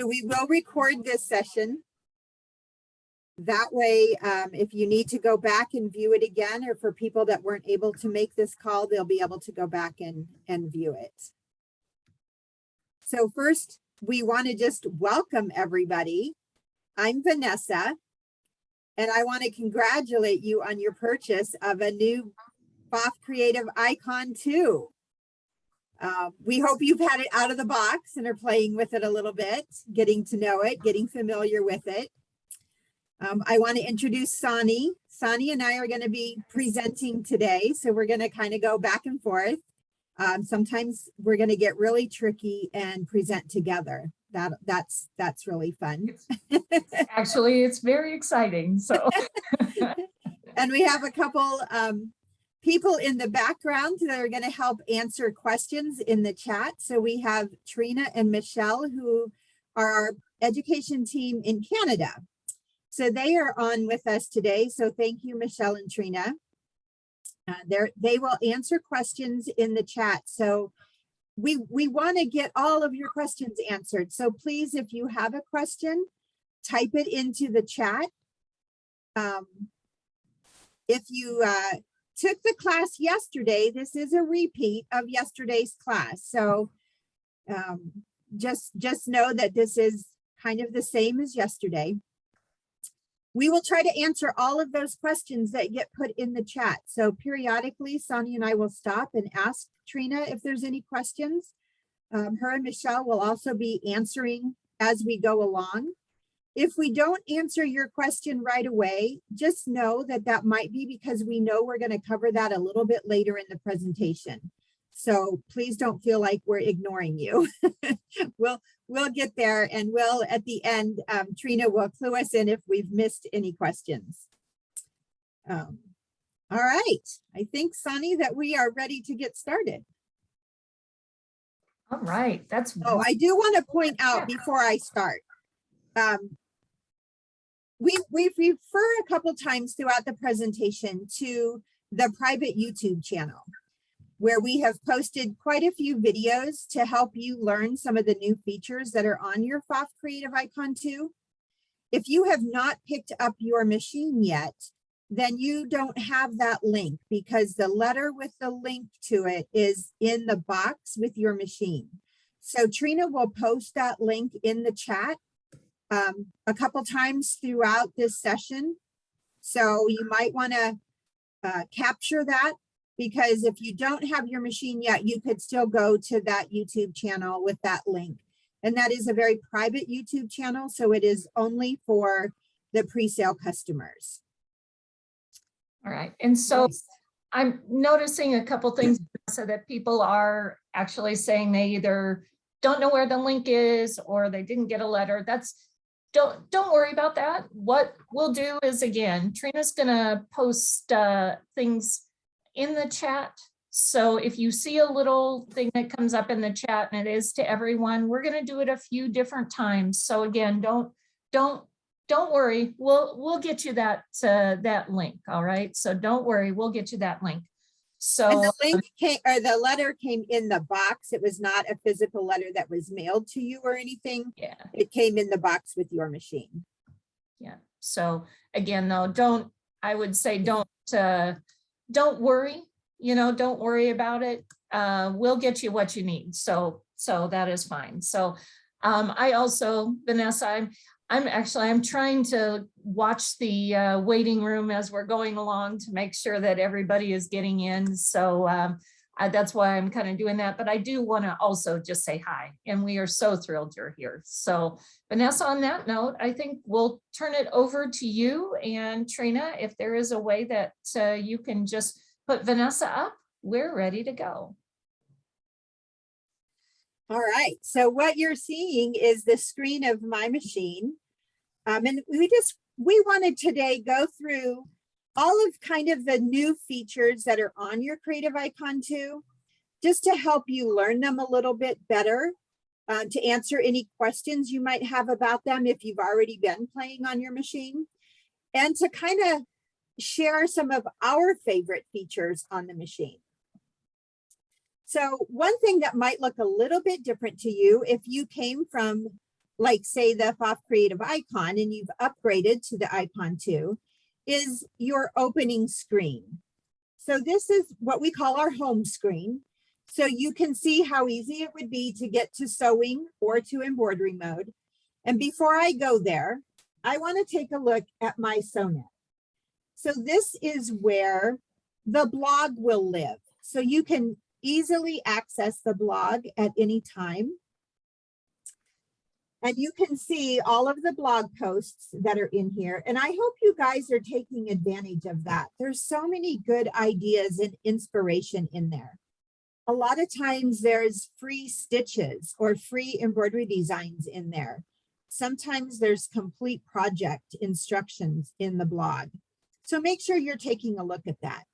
So we will record this session. That way, if you need to go back and view it again, or for people that weren't able to make this call, they'll be able to go back and view it. So first, we want to just welcome everybody. I'm Vanessa, and I want to congratulate you on your purchase of a new PFAFF Creative Icon 2. We hope you've had it out of the box and are playing with it a little bit, getting to know it, getting familiar with it. I want to introduce Soni. Soni and I are going to be presenting today, so we're going to kind of go back and forth. Sometimes we're going to get really tricky and present together. That's really fun. Actually, it's very exciting. So, and we have a couple people in the background that are going to help answer questions in the chat. So we have Trina and Michelle, who are our education team in Canada. So they are on with us today. So thank you, Michelle and Trina. They will answer questions in the chat. So we want to get all of your questions answered. So please, if you have a question, type it into the chat. If you took the class yesterday, this is a repeat of yesterday's class. So just know that this is kind of the same as yesterday. We will try to answer all of those questions that get put in the chat. So periodically, Soni and I will stop and ask Trina if there's any questions. Her and Michelle will also be answering as we go along. If we don't answer your question right away, just know that that might be because we know we're going to cover that a little bit later in the presentation. So please don't feel like we're ignoring you. We'll get there, and we'll, at the end, Trina will clue us in if we've missed any questions. All right, I think, Soni, that we are ready to get started. all right, that's I do want to point out before I start, we refer a couple times throughout the presentation to the private YouTube channel, where we have posted quite a few videos to help you learn some of the new features that are on your PFAFF Creative Icon 2. If you have not picked up your machine yet, then you don't have that link, because the letter with the link to it is in the box with your machine. So Trina will post that link in the chat a couple times throughout this session. So you might want to capture that, because if you don't have your machine yet, you could still go to that YouTube channel with that link. And that is a very private YouTube channel, so it is only for the pre-sale customers. all right. And so I'm noticing a couple things so that people are actually saying they either don't know where the link is or they didn't get a letter. Don't worry about that. What we'll do is, again, Trina's gonna post things in the chat. So if you see a little thing that comes up in the chat and it is to everyone, we're going to do it a few different times. So again, don't worry. We'll get you that link. All right. So don't worry. We'll get you that link. So and the link came, or the letter came in the box. It was not a physical letter that was mailed to you or anything. Yeah. It came in the box with your machine. Yeah. So again, though, I would say don't worry, don't worry about it. We'll get you what you need. So that is fine. So I also, Vanessa, I'm trying to watch the waiting room as we're going along to make sure that everybody is getting in. So that's why I'm kind of doing that. But I do want to also just say hi, and we are so thrilled you're here. So Vanessa, on that note, I think we'll turn it over to you, and Trina, if there is a way that you can just put Vanessa up, we're ready to go. All right, so what you're seeing is the screen of my machine. And we wanted today go through all of kind of the new features that are on your Creative Icon 2, just to help you learn them a little bit better, to answer any questions you might have about them if you've already been playing on your machine, and to kind of share some of our favorite features on the machine. So one thing that might look a little bit different to you if you came from like say the PFAFF creative icon, and you've upgraded to the icon 2, is your opening screen. So this is what we call our home screen. So you can see how easy it would be to get to sewing or to embroidery mode. And before I go there, I want to take a look at my Soni. So this is where the blog will live. So you can easily access the blog at any time. And you can see all of the blog posts that are in here. And I hope you guys are taking advantage of that. There's so many good ideas and inspiration in there. A lot of times there's free stitches or free embroidery designs in there. Sometimes there's complete project instructions in the blog. So make sure you're taking a look at that.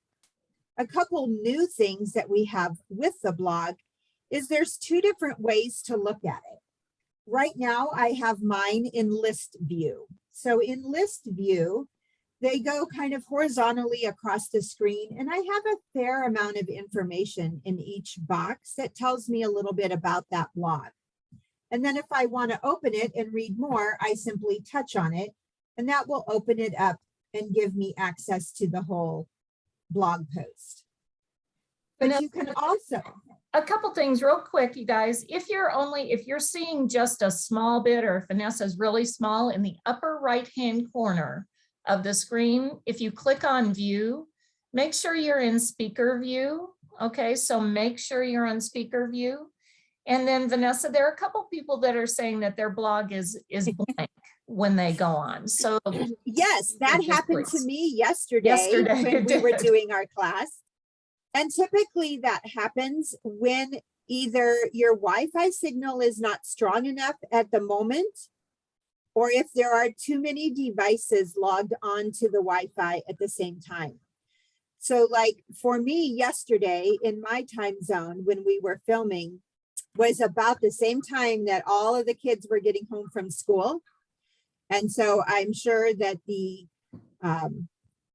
A couple new things that we have with the blog is there's 2 different ways to look at it. Right now, I have mine in list view. So in list view, they go kind of horizontally across the screen, and I have a fair amount of information in each box that tells me a little bit about that blog. And then if I want to open it and read more, I simply touch on it, and that will open it up and give me access to the whole blog post. But you can also, a couple things real quick, you guys. If you're seeing just a small bit, or if Vanessa's really small, in the upper right-hand corner of the screen, if you click on view, make sure you're in speaker view. Okay, so make sure you're on speaker view. And then Vanessa, there are a couple people that are saying that their blog is blank when they go on. So yes, that happened to me yesterday when we were doing our class. And typically that happens when either your Wi-Fi signal is not strong enough at the moment, or if there are too many devices logged on to the Wi-Fi at the same time. So like for me yesterday in my time zone when we were filming was about the same time that all of the kids were getting home from school. And so I'm sure that the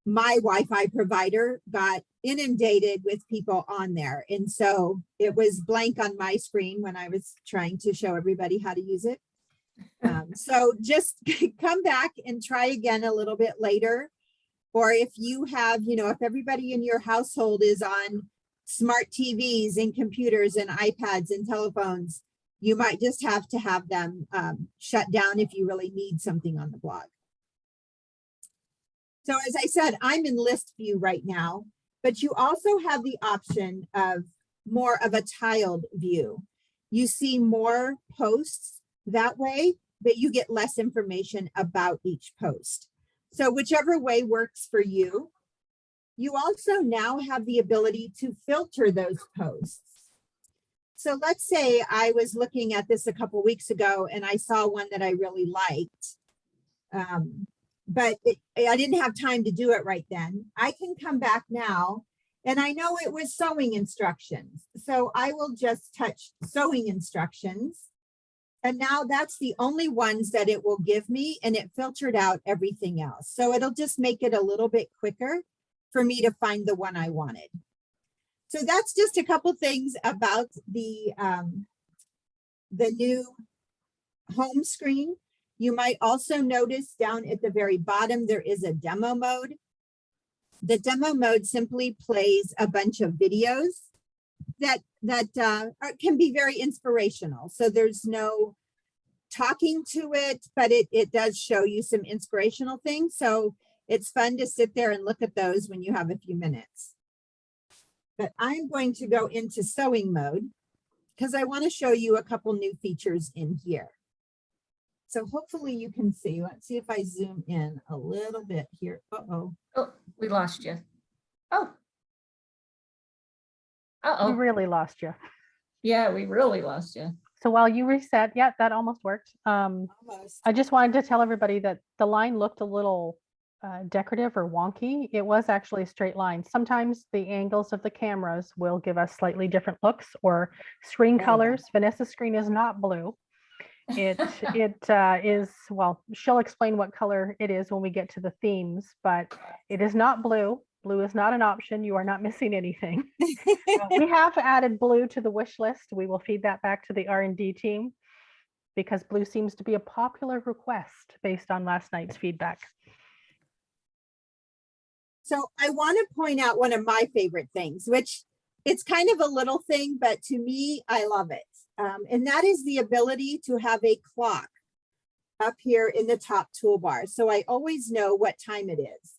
my Wi-Fi provider got inundated with people on there. And so it was blank on my screen when I was trying to show everybody how to use it. So just come back and try again a little bit later. Or if you have, if everybody in your household is on smart TVs and computers and iPads and telephones, you might just have to have them shut down if you really need something on the blog. So as I said, I'm in list view right now, but you also have the option of more of a tiled view. You see more posts that way, but you get less information about each post. So whichever way works for you. You also now have the ability to filter those posts. So let's say I was looking at this a couple weeks ago and I saw one that I really liked. But I didn't have time to do it right then. I can come back now and I know it was sewing instructions. So I will just touch sewing instructions. And now that's the only ones that it will give me, and it filtered out everything else. So it'll just make it a little bit quicker for me to find the one I wanted. So that's just a couple things about the new home screen. You might also notice down at the very bottom, there is a demo mode. The demo mode simply plays a bunch of videos that can be very inspirational. So there's no talking to it, but it does show you some inspirational things. So it's fun to sit there and look at those when you have a few minutes. But I'm going to go into sewing mode because I want to show you a couple new features in here. So hopefully you can see. Let's see if I zoom in a little bit here. Uh-oh. Oh, we lost you. Oh. We really lost you. Yeah, we really lost you. So while you reset, yeah, that almost worked. Almost. I just wanted to tell everybody that the line looked a little decorative or wonky. It was actually a straight line. Sometimes the angles of the cameras will give us slightly different looks or screen colors. Vanessa's screen is not blue. It is, well, she'll explain what color it is when we get to the themes, but it is not blue. Blue is not an option. You are not missing anything. We have added blue to the wish list. We will feed that back to the R&D team. because blue seems to be a popular request based on last night's feedback. So I want to point out one of my favorite things, which it's kind of a little thing, but to me, I love it. And that is the ability to have a clock up here in the top toolbar. So I always know what time it is.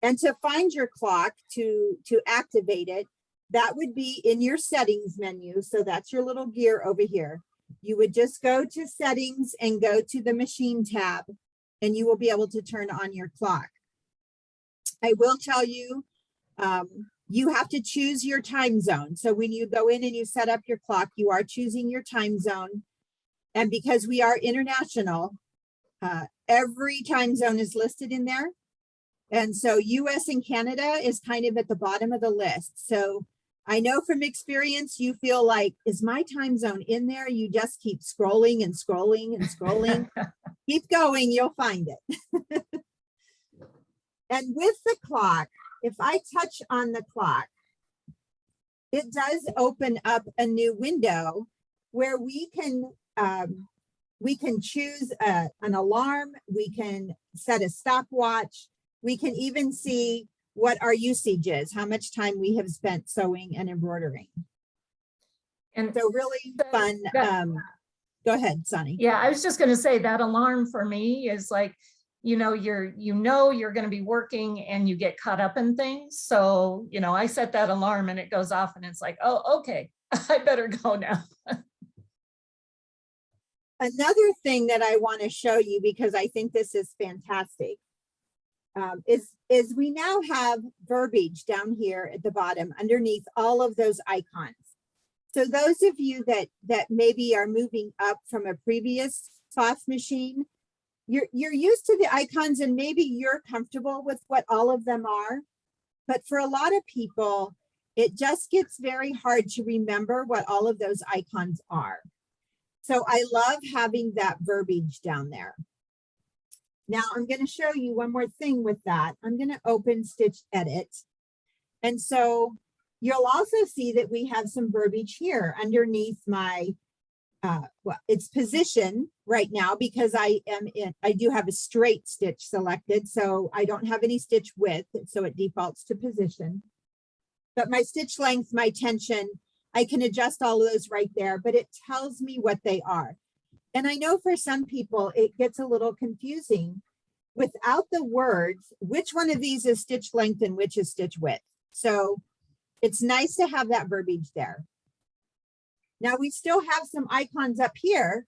And to find your clock, to activate it, that would be in your settings menu. So that's your little gear over here. You would just go to settings and go to the machine tab, and you will be able to turn on your clock. I will tell you, you have to choose your time zone. So when you go in and you set up your clock, you are choosing your time zone. And because we are international, every time zone is listed in there. And so US and Canada is kind of at the bottom of the list. So I know from experience, you feel like, is my time zone in there? You just keep scrolling and scrolling and scrolling. Keep going, you'll find it. And with the clock, if I touch on the clock, it does open up a new window where we can choose an alarm, we can set a stopwatch, we can even see what our usage is, how much time we have spent sewing and embroidering. And so really fun. Go ahead, Soni. Yeah, I was just going to say that alarm for me is like, you're going to be working and you get caught up in things. So, I set that alarm and it goes off and it's like, oh, okay, I better go now. Another thing that I want to show you, because I think this is fantastic, is we now have verbiage down here at the bottom underneath all of those icons. So those of you that maybe are moving up from a previous PFAFF machine, you're used to the icons and maybe you're comfortable with what all of them are. But for a lot of people, it just gets very hard to remember what all of those icons are. So I love having that verbiage down there. Now I'm going to show you one more thing with that. I'm going to open Stitch Edit. And so you'll also see that we have some verbiage here underneath my, well, it's position right now because I do have a straight stitch selected. So I don't have any stitch width. So it defaults to position. But my stitch length, my tension, I can adjust all of those right there, but it tells me what they are. And I know for some people, it gets a little confusing without the words, which one of these is stitch length and which is stitch width. So it's nice to have that verbiage there. Now we still have some icons up here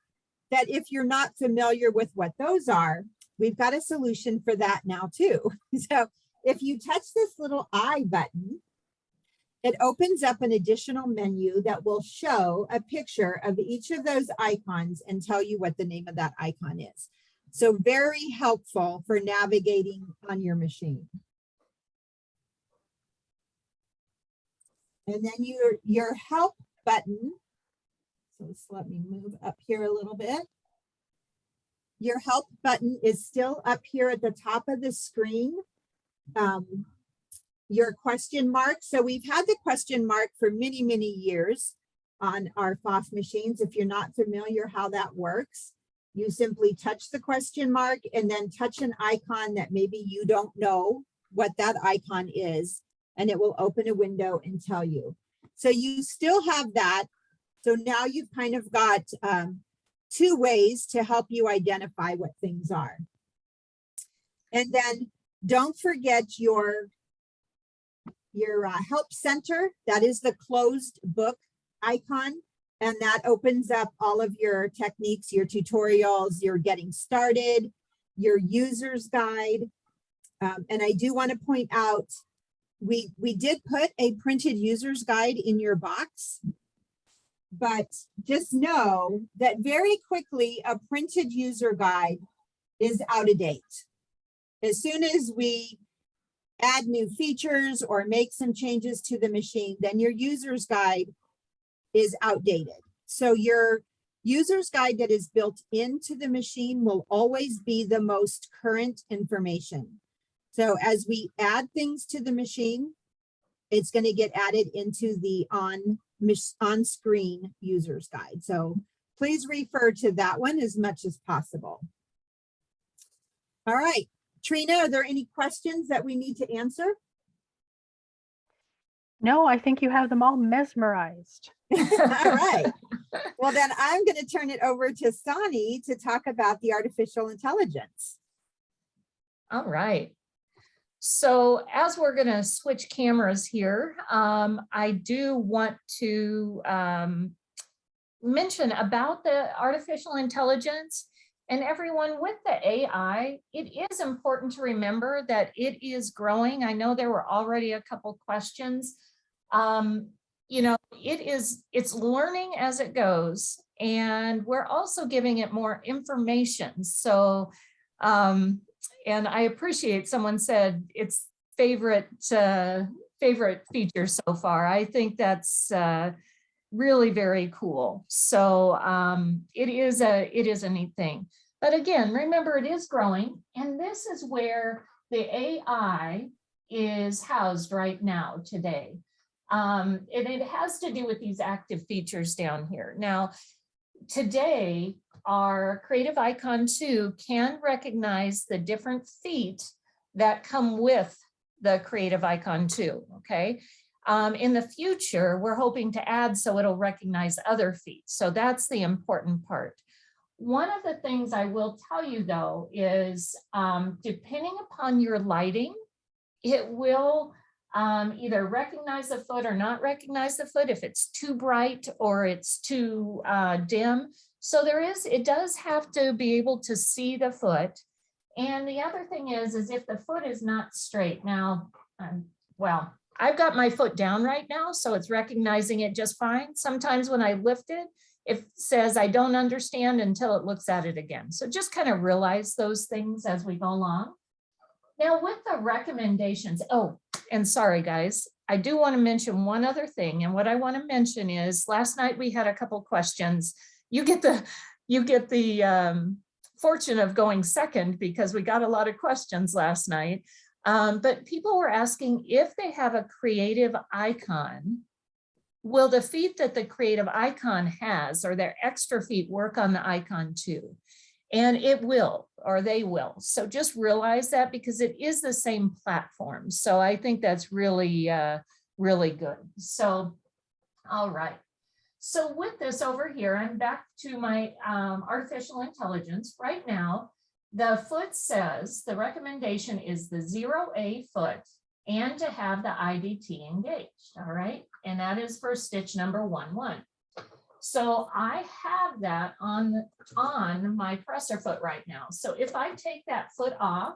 that if you're not familiar with what those are, we've got a solution for that now too. So if you touch this little I button, it opens up an additional menu that will show a picture of each of those icons and tell you what the name of that icon is. So very helpful for navigating on your machine. And then your help button. So just let me move up here a little bit. Your help button is still up here at the top of the screen. Your question mark. So we've had the question mark for many, many years on our PFAFF machines. If you're not familiar how that works, you simply touch the question mark and then touch an icon that maybe you don't know what that icon is, and it will open a window and tell you. So you still have that. So now you've kind of got two ways to help you identify what things are. And then don't forget your help center. That is the closed book icon. And that opens up all of your techniques, your tutorials, your getting started, your user's guide. And I do want to point out, we did put a printed user's guide in your box, but just know that very quickly a printed user guide is out of date. As soon as we add new features or make some changes to the machine, then your user's guide is outdated. So your user's guide that is built into the machine will always be the most current information. So as we add things to the machine, it's going to get added into the on-screen user's guide. So please refer to that one as much as possible. All right, Trina, are there any questions that we need to answer? No, I think you have them all mesmerized. All right. Well, then I'm going to turn it over to Soni to talk about the artificial intelligence. All right. So as we're going to switch cameras here, I do want to mention about the artificial intelligence. And everyone, with the AI, it is important to remember that it is growing. I know there were already a couple questions. You know, it's learning as it goes, and we're also giving it more information. So, and I appreciate someone said it's favorite feature so far. I think that's really very cool. So it is a neat thing. But again, remember, it is growing, and this is where the AI is housed right now today. And it has to do with these active features down here. Now, today, our Creative Icon 2 can recognize the different feet that come with the Creative Icon 2, okay? In the future, we're hoping to add so it'll recognize other feet. So that's the important part. One of the things I will tell you though is depending upon your lighting, it will either recognize the foot or not recognize the foot if it's too bright or it's too dim. So it does have to be able to see the foot. And the other thing is if the foot is not straight. Now, well, I've got my foot down right now, so it's recognizing it just fine. Sometimes when I lift it, it says I don't understand until it looks at it again. So just kind of realize those things as we go along. Now with the recommendations, oh, and sorry guys, I do want to mention one other thing. And what I want to mention is last night we had a couple questions. You get the fortune of going second because we got a lot of questions last night. But people were asking if they have a creative icon, will the feet that the creative icon has or their extra feet work on the icon too? And it will, or they will. So just realize that because it is the same platform. So I think that's really, really good. So, all right. So with this over here, I'm back to my artificial intelligence. Right now, the foot says the recommendation is the 0A foot and to have the IDT engaged, all right? And that is for stitch number 1-1. So I have that on my presser foot right now. So if I take that foot off,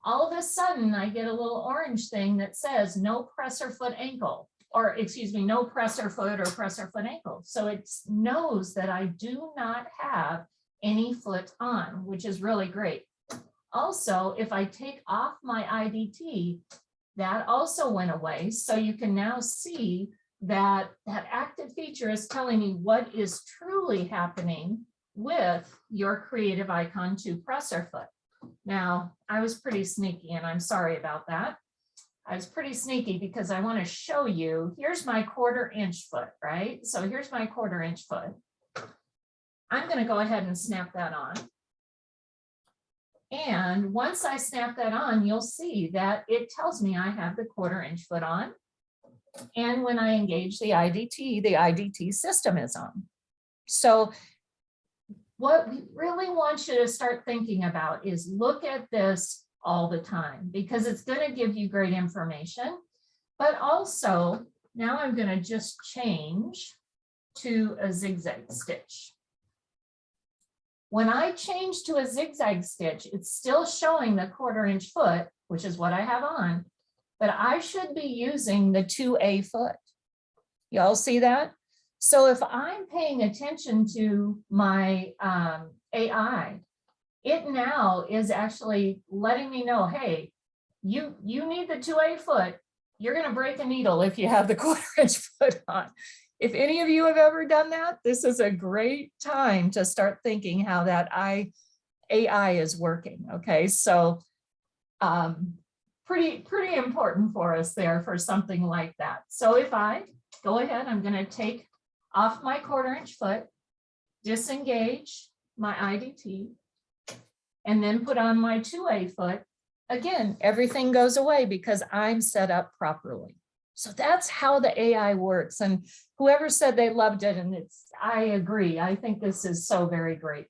all of a sudden I get a little orange thing that says no presser foot ankle, or excuse me, no presser foot or presser foot ankle. So it knows that I do not have any foot on, which is really great. Also, if I take off my IDT, that also went away. So you can now see that that active feature is telling me what is truly happening with your Creative Icon 2 presser foot. Now, I was pretty sneaky and I'm sorry about that. I was pretty sneaky because I want to show you, here's my 1/4 inch foot, right? So here's my 1/4 inch foot. I'm going to go ahead and snap that on. And once I snap that on, you'll see that it tells me I have the 1/4 inch foot on. And when I engage the IDT system is on. So what we really want you to start thinking about is look at this all the time because it's going to give you great information. But also, now I'm going to just change to a zigzag stitch. When I change to a zigzag stitch, it's still showing the 1/4 inch foot, which is what I have on, but I should be using the 2A foot. Y'all see that? So if I'm paying attention to my AI, it now is actually letting me know, hey, you need the 2A foot. You're going to break a needle if you have the 1/4 inch foot on. If any of you have ever done that, this is a great time to start thinking how that AI is working. Okay, so pretty important for us there for something like that. So if I go ahead, I'm going to take off my 1/4 inch foot disengage my IDT, and then put on my 2A foot, again, everything goes away because I'm set up properly. So that's how the AI works. And whoever said they loved it, and I agree. I think this is so very great.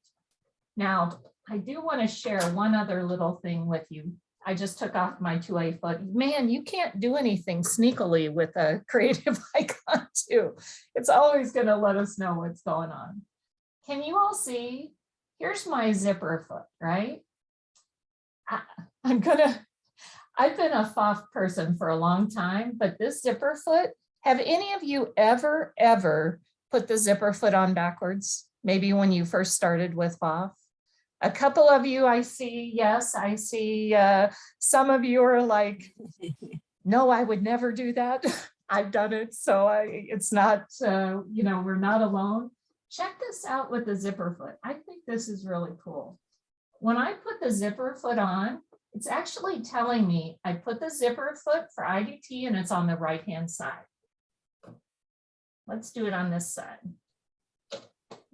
Now, I do want to share one other little thing with you. I just took off my 2A foot. Man, you can't do anything sneakily with a creative icon too. It's always going to let us know what's going on. Can you all see? Here's my zipper foot, right? I've been a PFAFF person for a long time, but this zipper foot, have any of you ever put the zipper foot on backwards? Maybe when you first started with PFAFF? A couple of you I see, yes, I see some of you are like, no, I would never do that. I've done it, so it's not, we're not alone. Check this out with the zipper foot. I think this is really cool. When I put the zipper foot on, it's actually telling me I put the zipper foot for IDT and it's on the right-hand side. Let's do it on this side.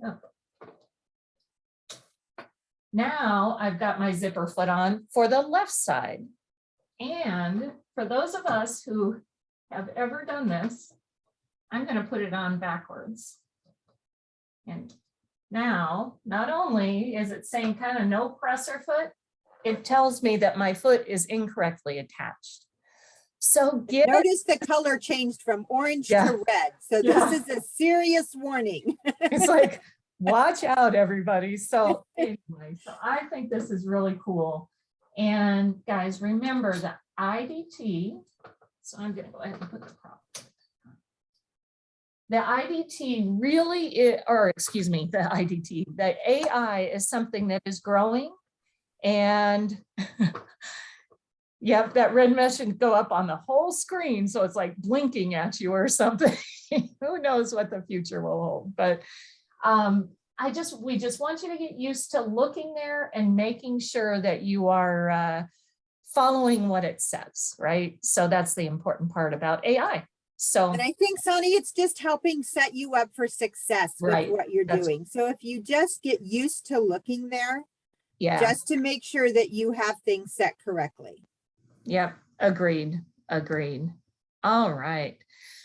Oh. Now I've got my zipper foot on for the left side. And for those of us who have ever done this, I'm going to put it on backwards. And now, not only is it saying kind of no presser foot, it tells me that my foot is incorrectly attached. So notice the color changed from orange to red. So this is a serious warning. It's like, watch out, everybody. So anyway, so I think this is really cool. And guys, remember the IDT. So I'm going to go ahead and put the prop. The IDT really is, or excuse me, the IDT, the AI is something that is growing. And yep, that red mesh can go up on the whole screen. So it's like blinking at you or something. Who knows what the future will hold. But we just want you to get used to looking there and making sure that you are following what it says, right? So that's the important part about AI. So, and I think, Soni, it's just helping set you up for success with what you're doing. So if you just get used to looking there, just to make sure that you have things set correctly. Yep, agreed. All right.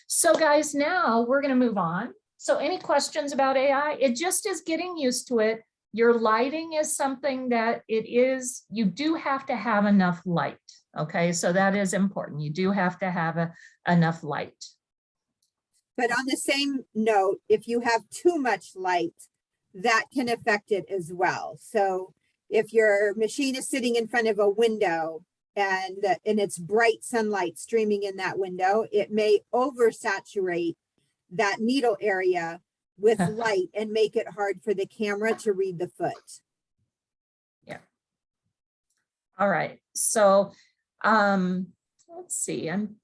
So guys, now we're going to move on. So any questions about AI? It just is getting used to it. Your lighting is something that you do have to have enough light. Okay, so that is important. You do have to have enough light. But on the same note, if you have too much light, that can affect it as well. So if your machine is sitting in front of a window and it's bright sunlight streaming in that window, it may oversaturate that needle area with light and make it hard for the camera to read the foot. Yeah. All right. So let's see. I'm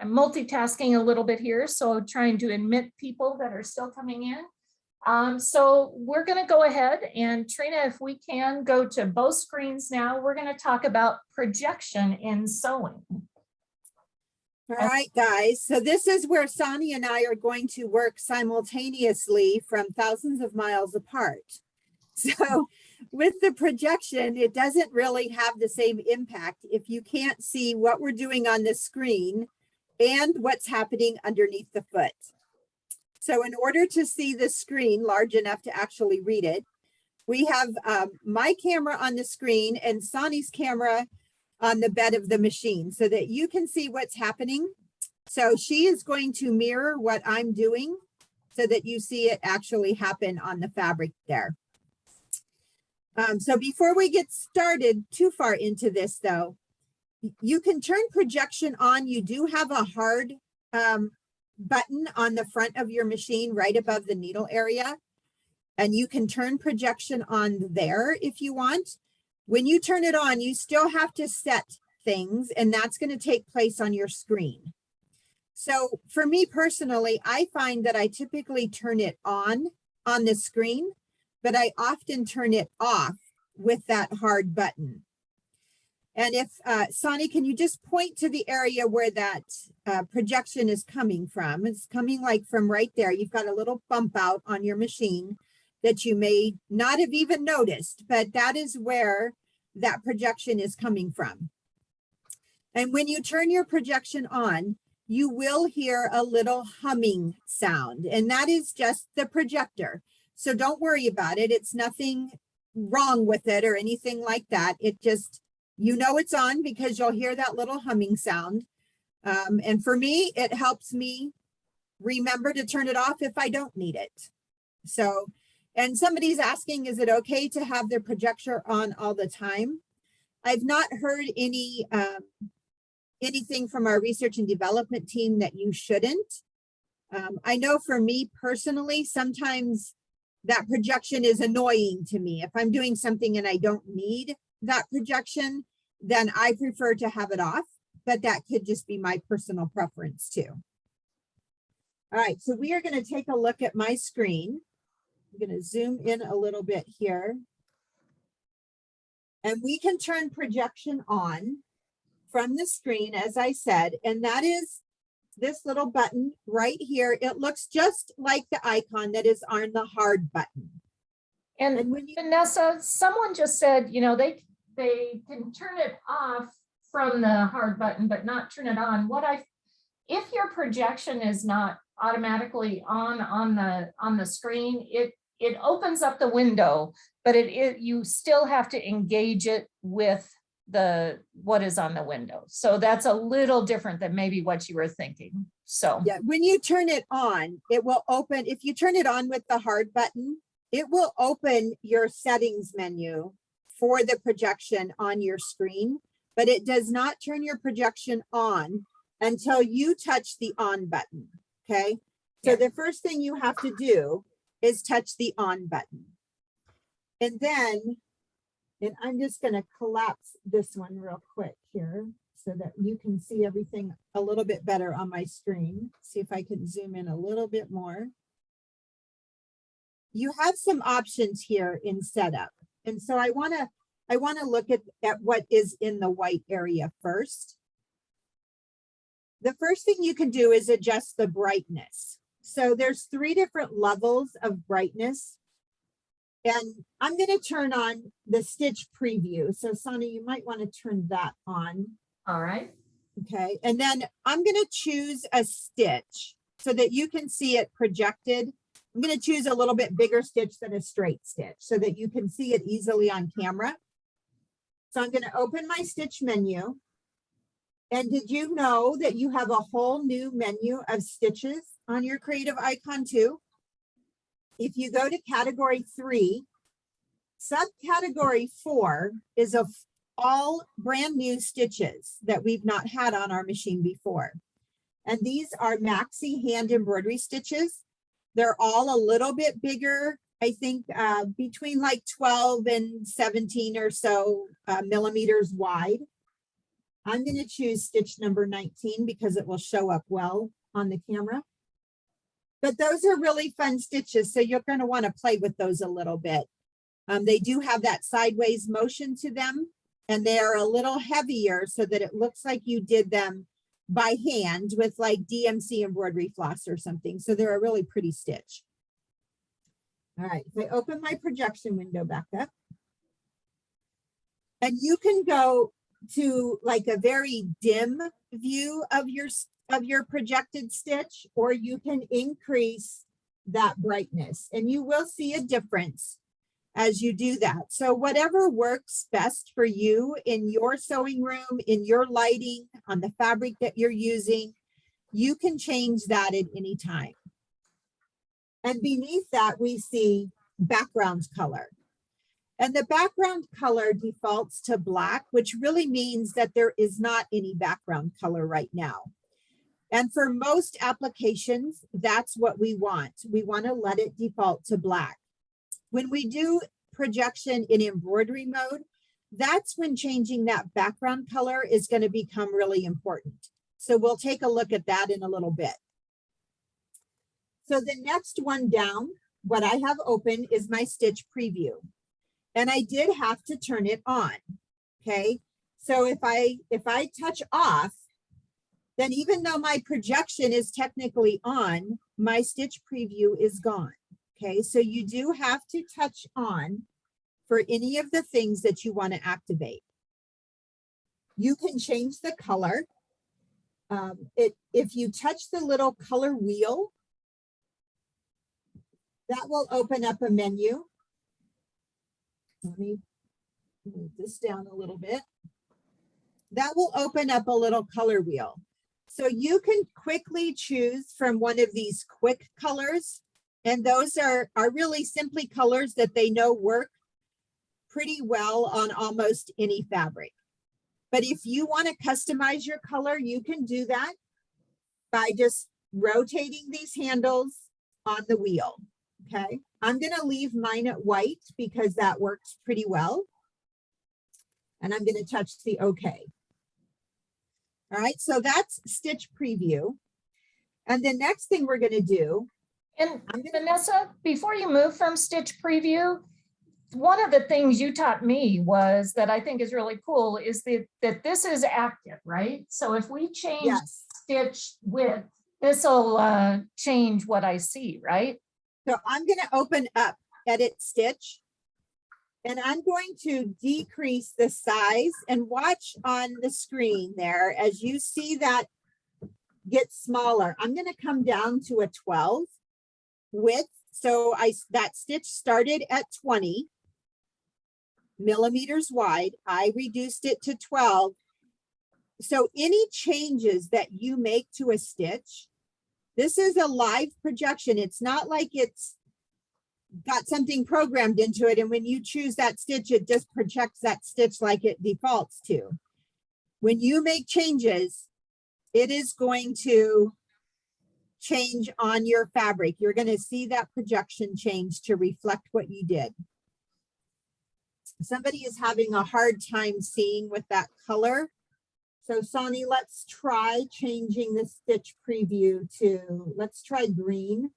multitasking a little bit here. So trying to admit people that are still coming in. So we're going to go ahead and Trina, if we can go to both screens now, we're going to talk about projection in sewing. All right, guys. So this is where Soni and I are going to work simultaneously from thousands of miles apart. So with the projection, it doesn't really have the same impact if you can't see what we're doing on the screen and what's happening underneath the foot. So in order to see the screen large enough to actually read it, we have my camera on the screen and Soni's camera on the bed of the machine so that you can see what's happening. So she is going to mirror what I'm doing so that you see it actually happen on the fabric there. So before we get started too far into this though, you can turn projection on. You do have a hard button on the front of your machine right above the needle area. And you can turn projection on there if you want. When you turn it on, you still have to set things and that's going to take place on your screen. So for me personally, I find that I typically turn it on the screen, but I often turn it off with that hard button. And if, Soni, can you just point to the area where that projection is coming from? It's coming like from right there. You've got a little bump out on your machine. that you may not have even noticed, but that is where that projection is coming from. And when you turn your projection on, you will hear a little humming sound, and that is just the projector. So don't worry about it. It's nothing wrong with it or anything like that. It just, you know, it's on because you'll hear that little humming sound. And for me, it helps me remember to turn it off if I don't need it. So, and somebody's asking, is it okay to have the projector on all the time? I've not heard anything from our research and development team that you shouldn't. I know for me personally, sometimes that projection is annoying to me. If I'm doing something and I don't need that projection, then I prefer to have it off, but that could just be my personal preference too. All right, so we are going to take a look at my screen. I'm going to zoom in a little bit here. And we can turn projection on from the screen, as I said, and that is this little button right here. It looks just like the icon that is on the hard button. And when you, Vanessa, someone just said, you know, they can turn it off from the hard button, but not turn it on. If your projection is not automatically on the screen, it opens up the window, but you still have to engage it with what is on the window. So that's a little different than maybe what you were thinking. So yeah, when you turn it on, it will open. If you turn it on with the hard button, it will open your settings menu for the projection on your screen, but it does not turn your projection on until you touch the on button. Okay. So the first thing you have to do is touch the on button. And then, and I'm just going to collapse this one real quick here so that you can see everything a little bit better on my screen. See if I can zoom in a little bit more. You have some options here in setup. And so I want to look at what is in the white area first. The first thing you can do is adjust the brightness. So there's 3 different levels of brightness. And I'm going to turn on the stitch preview. So Soni, you might want to turn that on. all right. Okay. And then I'm going to choose a stitch so that you can see it projected. I'm going to choose a little bit bigger stitch than a straight stitch so that you can see it easily on camera. So I'm going to open my stitch menu. And did you know that you have a whole new menu of stitches on your creative icon too? If you go to category 3, subcategory 4 is of all brand new stitches that we've not had on our machine before. And these are maxi hand embroidery stitches. They're all a little bit bigger, I think between like 12 and 17 or so millimeters wide. I'm going to choose stitch number 19 because it will show up well on the camera. But those are really fun stitches, so you're going to want to play with those a little bit. They do have that sideways motion to them, and they are a little heavier so that it looks like you did them by hand with like DMC embroidery floss or something. So they're a really pretty stitch. All right, if I open my projection window back up, and you can go to like a very dim view of your projected stitch, or you can increase that brightness, and you will see a difference as you do that. So whatever works best for you in your sewing room, in your lighting, on the fabric that you're using, you can change that at any time. And beneath that, we see background color. And the background color defaults to black, which really means that there is not any background color right now. And for most applications, that's what we want. We want to let it default to black. When we do projection in embroidery mode, that's when changing that background color is going to become really important. So we'll take a look at that in a little bit. So the next one down, what I have open is my stitch preview. And I did have to turn it on. Okay. So if I touch off, then even though my projection is technically on, my stitch preview is gone. Okay, so you do have to touch on for any of the things that you want to activate. You can change the color. If you touch the little color wheel, that will open up a menu. Let me move this down a little bit. That will open up a little color wheel. So you can quickly choose from one of these quick colors. And those are really simply colors that they know work pretty well on almost any fabric. But if you want to customize your color, you can do that by just rotating these handles on the wheel. Okay, I'm going to leave mine at white because that works pretty well. And I'm going to touch the OK. All right, so that's stitch preview. And the next thing we're going to do. And Vanessa, before you move from stitch preview, one of the things you taught me was that I think is really cool is that this is active, right? So if we change stitch width, this will change what I see, right? So I'm going to open up edit stitch and I'm going to decrease the size and watch on the screen there as you see that get smaller. I'm going to come down to a 12 width. So that stitch started at 20 millimeters wide. I reduced it to 12. So any changes that you make to a stitch, this is a live projection. It's not like it's got something programmed into it. And when you choose that stitch, it just projects that stitch like it defaults to. When you make changes, it is going to change on your fabric. You're going to see that projection change to reflect what you did. Somebody is having a hard time seeing with that color. So Soni, let's try changing the stitch preview to, let's try green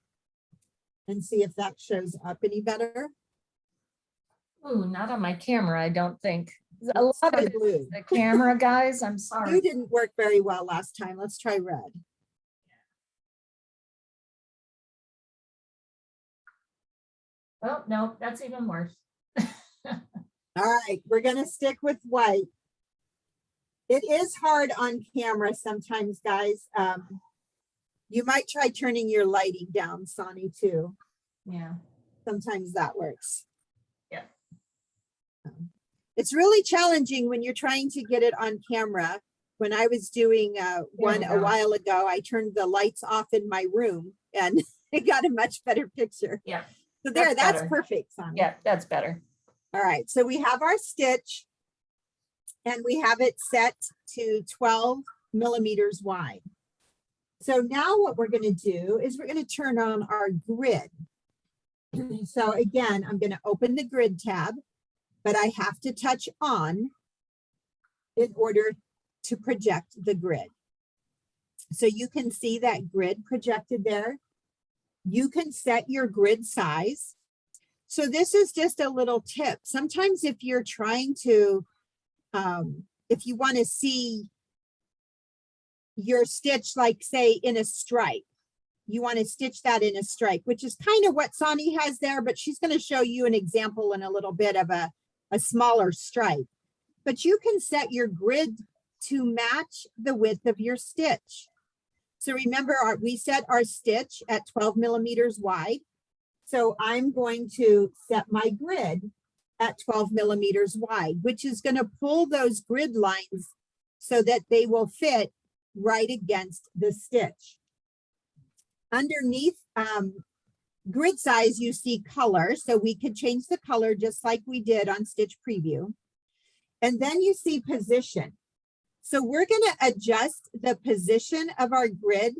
and see if that shows up any better. Ooh, not on my camera, I don't think. A Let's lot try of it blue. is the camera, guys, I'm sorry. Blue didn't work very well last time. Let's try red. Oh, no, that's even worse. All right, we're going to stick with white. It is hard on camera sometimes, guys. You might try turning your lighting down, Soni, too. Yeah. Sometimes that works. Yeah. It's really challenging when you're trying to get it on camera. When I was doing one a while ago, I turned the lights off in my room and it got a much better picture. Yeah. So there, that's better. perfect, Soni. Yeah, that's better. All right, so we have our stitch and we have it set to 12 millimeters wide. So now what we're going to do is we're going to turn on our grid. So again, I'm going to open the grid tab, but I have to touch on in order to project the grid. So you can see that grid projected there. You can set your grid size. So this is just a little tip. Sometimes if you're trying to, if you want to see your stitch, like say in a stripe, you want to stitch that in a stripe, which is kind of what Soni has there, but she's going to show you an example in a little bit of a smaller stripe. But you can set your grid to match the width of your stitch. So remember, we set our stitch at 12 millimeters wide. So I'm going to set my grid at 12 millimeters wide, which is going to pull those grid lines so that they will fit right against the stitch. Underneath grid size, you see color. So we could change the color just like we did on stitch preview. And then you see position. So we're going to adjust the position of our grid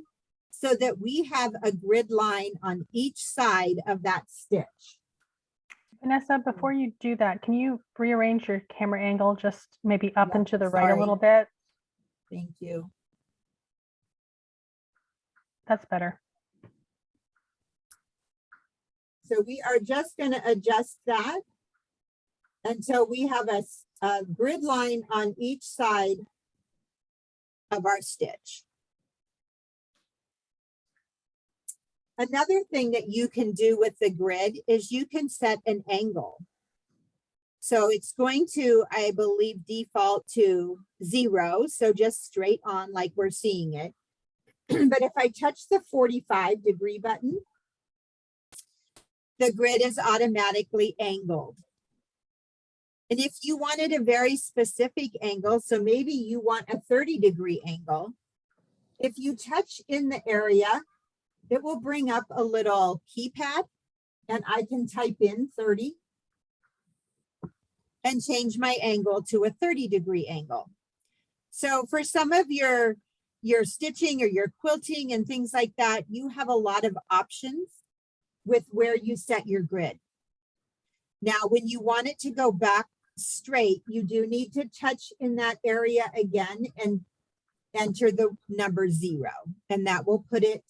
so that we have a grid line on each side of that stitch. Vanessa, before you do that, can you rearrange your camera angle just maybe up and to the right sorry. a little bit? Thank you. That's better. So we are just going to adjust that until we have a grid line on each side of our stitch. Another thing that you can do with the grid is you can set an angle. So it's going to, I believe, default to 0. So just straight on like we're seeing it. But if I touch the 45-degree button, the grid is automatically angled. And if you wanted a very specific angle, so maybe you want a 30-degree angle, if you touch in the area, it will bring up a little keypad and I can type in 30 and change my angle to a 30-degree angle. So for some of your stitching or your quilting and things like that, you have a lot of options with where you set your grid. Now, when you want it to go back straight, you do need to touch in that area again and enter the number 0, and that will put it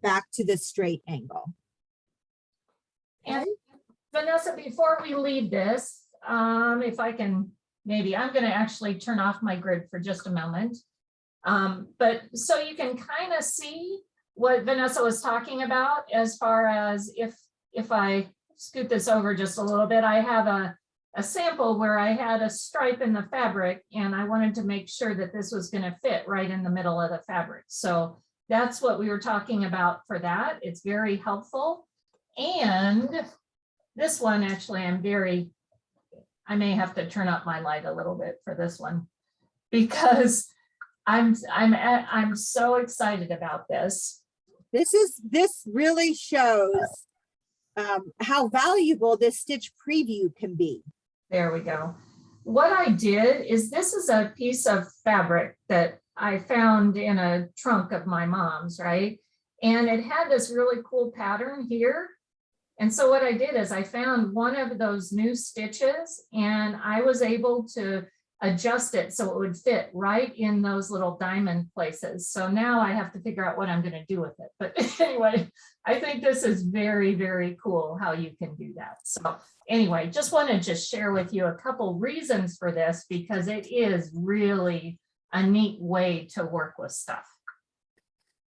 back to the straight angle. And Vanessa, before we leave this, if I can, maybe I'm going to actually turn off my grid for just a moment. But so you can kind of see what Vanessa was talking about as far as if I scoot this over just a little bit, I have a sample where I had a stripe in the fabric and I wanted to make sure that this was going to fit right in the middle of the fabric. So that's what we were talking about for that. It's very helpful. And this one, actually, I may have to turn up my light a little bit for this one because I'm so excited about this. This really shows how valuable this stitch preview can be. There we go. What I did is, this is a piece of fabric that I found in a trunk of my mom's, right? And it had this really cool pattern here. And so what I did is I found one of those new stitches and I was able to adjust it so it would fit right in those little diamond places. So now I have to figure out what I'm going to do with it. But anyway, I think this is very, very cool how you can do that. So anyway, just want to just share with you a couple reasons for this, because it is really a neat way to work with stuff.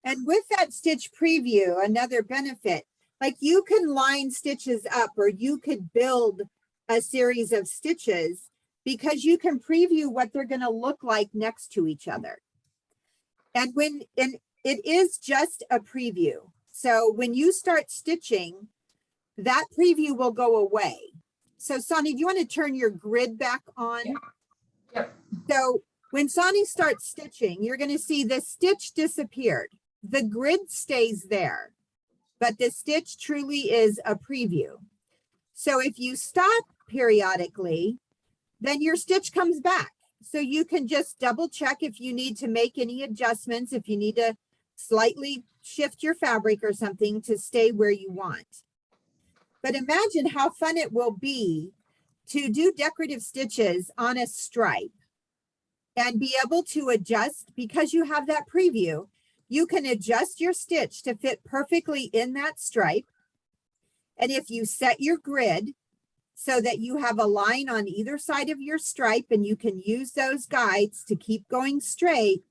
And with that stitch preview, another benefit, like you can line stitches up or you could build a series of stitches because you can preview what they're going to look like next to each other. And it is just a preview. So when you start stitching, that preview will go away. So Soni, do you want to turn your grid back on? Yeah. Yep. So when Soni starts stitching, you're going to see the stitch disappeared. The grid stays there, but the stitch truly is a preview. So if you stop periodically, then your stitch comes back. So you can just double check if you need to make any adjustments, if you need to slightly shift your fabric or something to stay where you want. But imagine how fun it will be to do decorative stitches on a stripe and be able to adjust, because you have that preview. You can adjust your stitch to fit perfectly in that stripe. And if you set your grid so that you have a line on either side of your stripe and you can use those guides to keep going straight,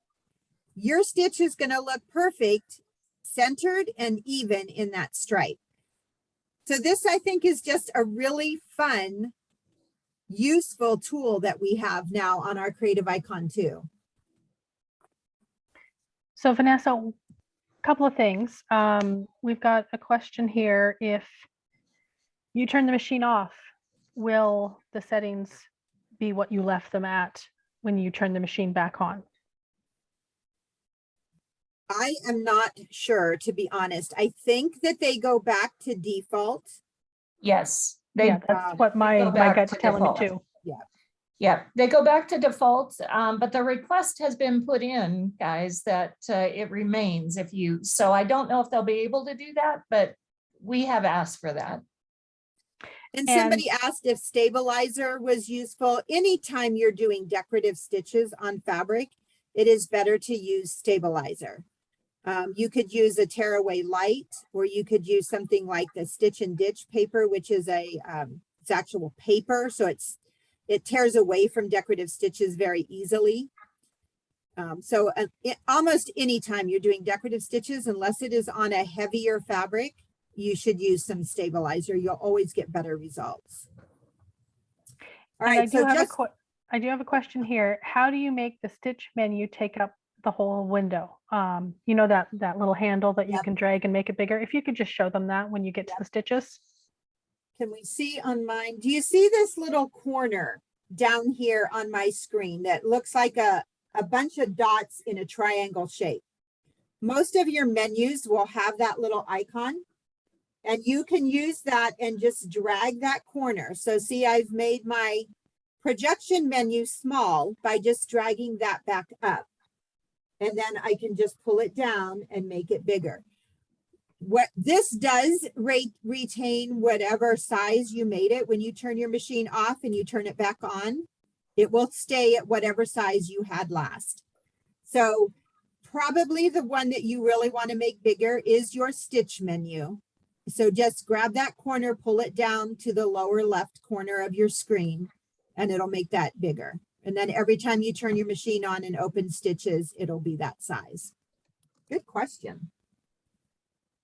your stitch is going to look perfect, centered and even in that stripe. So this, I think, is just a really fun, useful tool that we have now on our Creative Icon 2. So Vanessa, a couple of things. We've got a question here. If you turn the machine off, will the settings be what you left them at when you turn the machine back on? I am not sure, to be honest. I think that they go back to default. Yes. Yeah, that's what my gut's telling me too. Yeah, they go back to default, but the request has been put in, guys, that it remains if you, so I don't know if they'll be able to do that, but we have asked for that. And somebody asked if stabilizer was useful. Anytime you're doing decorative stitches on fabric, it is better to use stabilizer. You could use a tearaway light, or you could use something like the Stitch and Ditch paper, which is it's actual paper. So it tears away from decorative stitches very easily. So almost anytime you're doing decorative stitches, unless it is on a heavier fabric, you should use some stabilizer. You'll always get better results. All And right, so just I do have a question here. How do you make the stitch menu take up the whole window? You know, that little handle that you Yep. can drag and make it bigger. If you could just show them that when you get to Yep. the stitches. can we see on mine? Do you see this little corner down here on my screen that looks like a bunch of dots in a triangle shape? Most of your menus will have that little icon, and you can use that and just drag that corner. So see, I've made my projection menu small by just dragging that back up. And then I can just pull it down and make it bigger. What this does retain whatever size you made it. When you turn your machine off and you turn it back on, it will stay at whatever size you had last. So probably the one that you really want to make bigger is your stitch menu. So just grab that corner, pull it down to the lower left corner of your screen, and it'll make that bigger. And then every time you turn your machine on and open stitches, it'll be that size. Good question.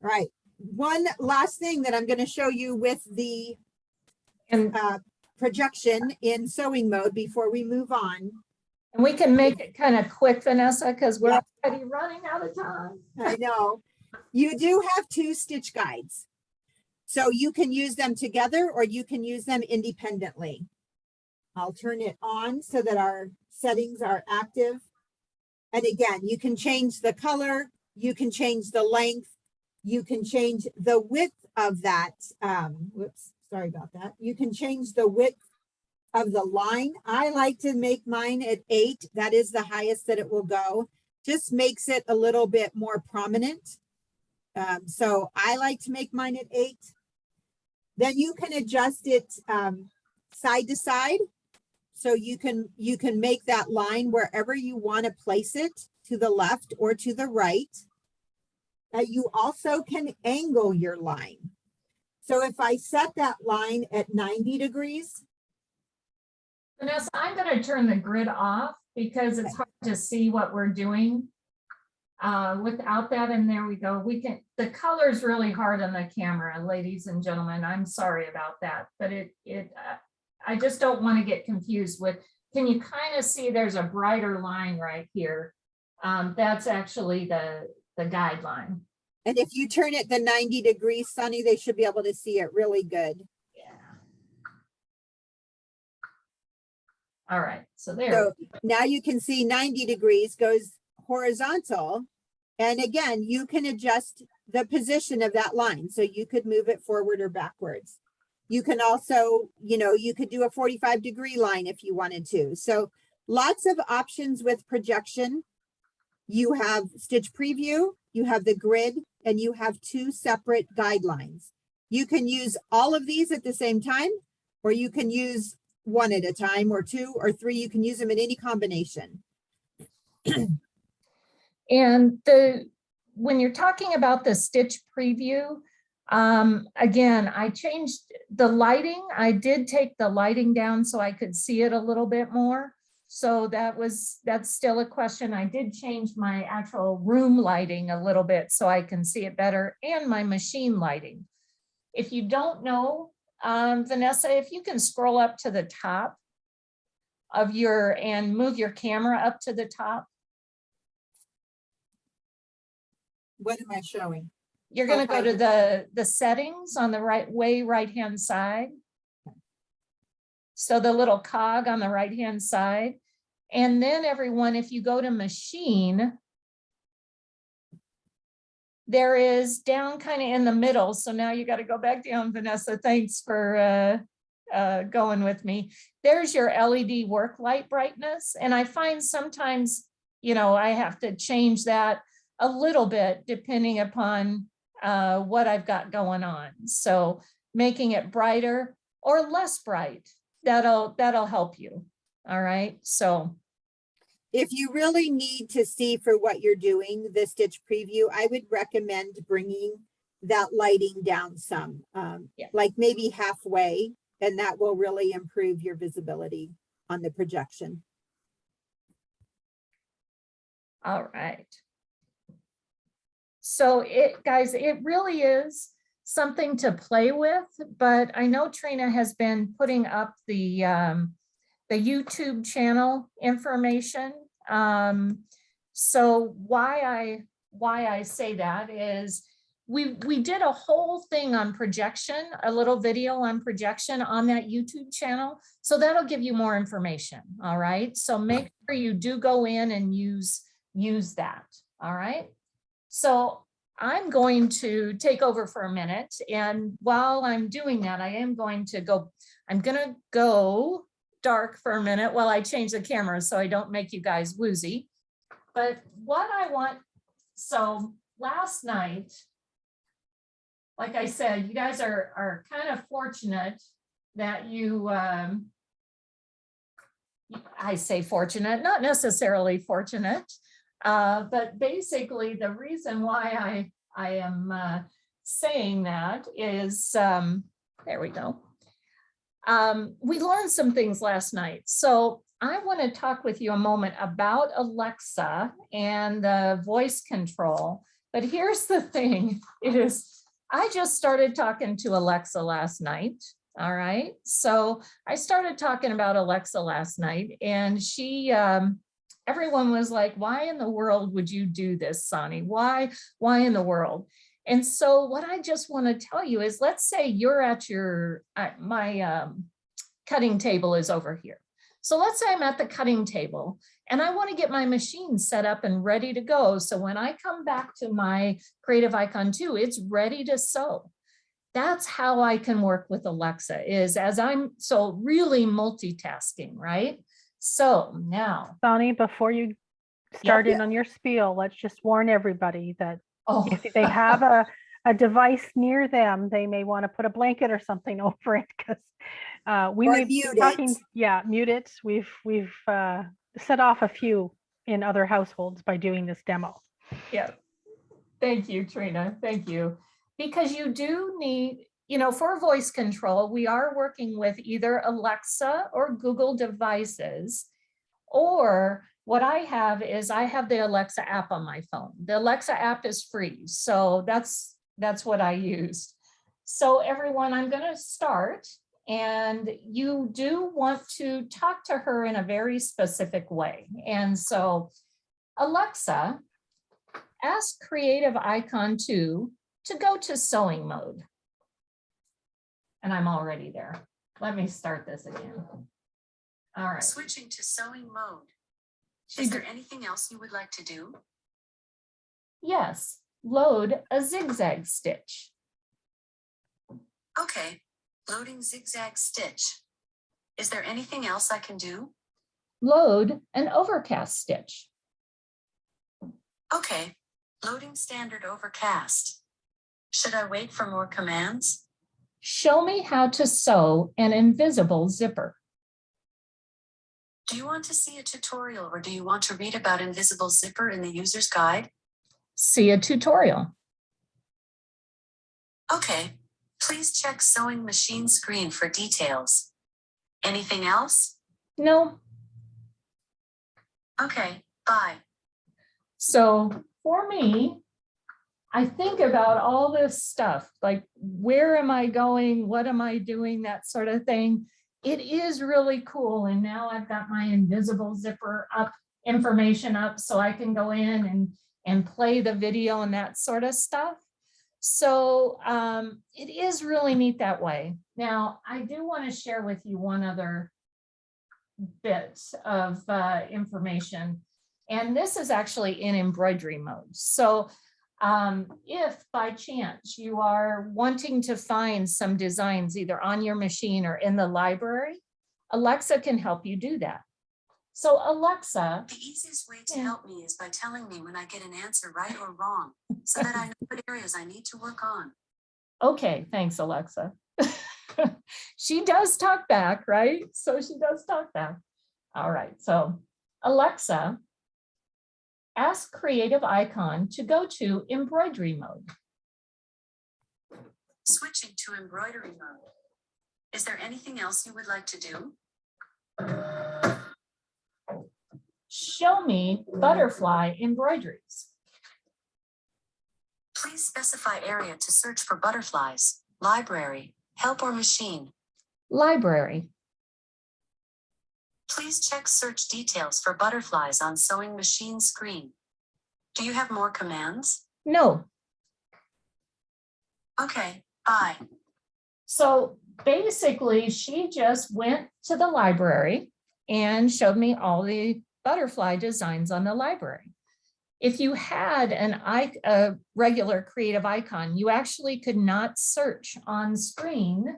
All right. One last thing that I'm going to show you with the projection in sewing mode before we move on. And we can make it kind of quick, Vanessa, because we're already running out of time. I know. You do have 2 stitch guides. So you can use them together or you can use them independently. I'll turn it on so that our settings are active. And again, you can change the color, you can change the length, you can change the width of that. Whoops, sorry about that. You can change the width of the line. I like to make mine at 8. That is the highest that it will go. Just makes it a little bit more prominent. So I like to make mine at 8. Then you can adjust it side to side. So you can make that line wherever you want to place it, to the left or to the right. You also can angle your line. So if I set that line at 90 degrees. Vanessa, I'm going to turn the grid off because it's hard to see what we're doing without that. And there we go. The color is really hard on the camera, ladies and gentlemen. I'm sorry about that, but I just don't want to get confused with, can you kind of see there's a brighter line right here? That's actually the guideline. And if you turn it the 90 degrees, Soni, they should be able to see it really good. Yeah. All right, so there. So now you can see 90 degrees goes horizontal. And again, you can adjust the position of that line. So you could move it forward or backwards. You can also, you could do a 45-degree line if you wanted to. So lots of options with projection. You have stitch preview, you have the grid, and you have 2 separate guidelines. You can use all of these at the same time, or you can use 1 at a time, or 2 or 3. You can use them in any combination. And when you're talking about the stitch preview, again, I changed the lighting. I did take the lighting down so I could see it a little bit more. So that's still a question. I did change my actual room lighting a little bit so I can see it better, and my machine lighting. If you don't know, Vanessa, if you can scroll up to the top of and move your camera up to the top. What am I showing? You're going to go to the settings on the right-hand side. So the little cog on the right-hand side. And then everyone, if you go to machine, there is down kind of in the middle. So now you got to go back down, Vanessa. Thanks for going with me. There's your LED work light brightness. And I find sometimes, I have to change that a little bit depending upon what I've got going on. So making it brighter or less bright, that'll help you. All right. So if you really need to see for what you're doing, the stitch preview, I would recommend bringing that lighting down some, like maybe halfway, and that will really improve your visibility on the projection. All right. So guys, it really is something to play with, but I know Trina has been putting up the YouTube channel information. So why I say that is we did a whole thing on projection, a little video on projection on that YouTube channel. So that'll give you more information. All right. So make sure you do go in and use that. All right. So I'm going to take over for a minute. And while I'm doing that, I'm going to go dark for a minute while I change the camera so I don't make you guys woozy. But what I want, so last night, like I said, you guys are kind of fortunate that you, I say fortunate, not necessarily fortunate, but basically the reason why I am saying that is, there we go. We learned some things last night. So I want to talk with you a moment about Alexa and the voice control. But here's the thing is, I just started talking to Alexa last night. All right. So I started talking about Alexa last night, and she, everyone was like, why in the world would you do this, Soni? Why in the world? And so what I just want to tell you is, let's say you're at my cutting table is over here. So let's say I'm at the cutting table and I want to get my machine set up and ready to go. So when I come back to my Creative Icon 2, it's ready to sew. That's how I can work with Alexa, is as I'm so really multitasking, right? So now, Soni, before you start in on your spiel, let's just warn everybody that if they have a device near them, they may want to put a blanket or something over it, because we may be talking, mute it. We've set off a few in other households by doing this demo. Yeah. Thank you, Trina. Thank you. Because you do need, for voice control, we are working with either Alexa or Google devices, or what I have is I have the Alexa app on my phone. The Alexa app is free. So that's what I used. So everyone, I'm going to start, and you do want to talk to her in a very specific way. And so Alexa, ask Creative Icon 2 to go to sewing mode. And I'm already there. Let me start this again. All right. Switching to sewing mode. Is there anything else you would like to do? Yes, load a zigzag stitch. Okay, loading zigzag stitch. Is there anything else I can do? Load an overcast stitch. Okay, loading standard overcast. Should I wait for more commands? Show me how to sew an invisible zipper. Do you want to see a tutorial, or do you want to read about invisible zipper in the user's guide? See a tutorial. Okay, please check sewing machine screen for details. Anything else? No. Okay, bye. So for me, I think about all this stuff, like where am I going? What am I doing? That sort of thing. It is really cool. And now I've got my invisible zipper up, information up, so I can go in and play the video and that sort of stuff. So it is really neat that way. Now, I do want to share with you one other bit of information. And this is actually in embroidery mode. So if by chance you are wanting to find some designs either on your machine or in the library, Alexa can help you do that. So Alexa. The easiest way to help me is by telling me when I get an answer right or wrong, so that I know what areas I need to work on. Okay, thanks, Alexa. She does talk back, right? So she does talk back. All right, so Alexa, ask Creative Icon to go to embroidery mode. Switching to embroidery mode. Is there anything else you would like to do? show me butterfly embroideries. Please specify area to search for butterflies, library, help, or machine. Library. Please check search details for butterflies on sewing machine screen. Do you have more commands? No. Okay, bye. So basically, she just went to the library and showed me all the butterfly designs on the library. If you had a regular creative icon, you actually could not search on screen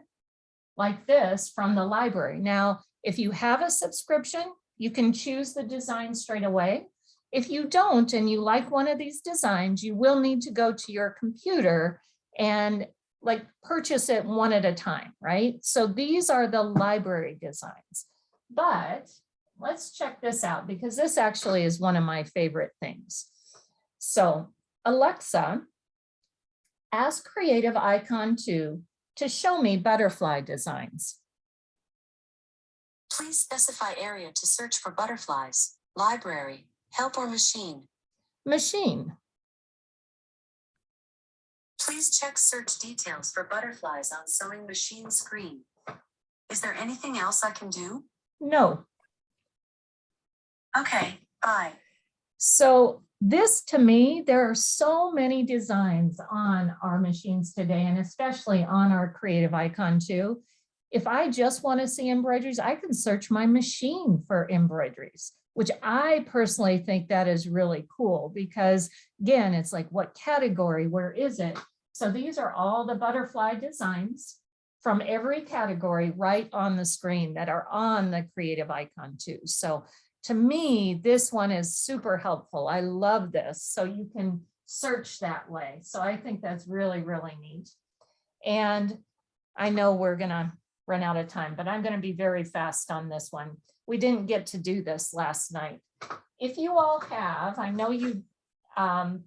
like this from the library. Now, if you have a subscription, you can choose the design straight away. If you don't, and you like one of these designs, you will need to go to your computer and like purchase it one at a time, right? So these are the library designs. But let's check this out because this actually is one of my favorite things. So Alexa, ask Creative Icon 2 to show me butterfly designs. Please specify area to search for butterflies, library, help, or machine. Machine. Please check search details for butterflies on sewing machine screen. Is there anything else I can do? No. Okay, bye. So this, to me, there are so many designs on our machines today, and especially on our Creative Icon 2. If I just want to see embroideries, I can search my machine for embroideries, which I personally think that is really cool because, again, it's like what category, where is it? So these are all the butterfly designs from every category right on the screen that are on the Creative Icon 2. So to me, this one is super helpful. I love this. So you can search that way. So I think that's really, really neat. And I know we're gonna run out of time, but I'm gonna be very fast on this one. We didn't get to do this last night. If you all have, I know you,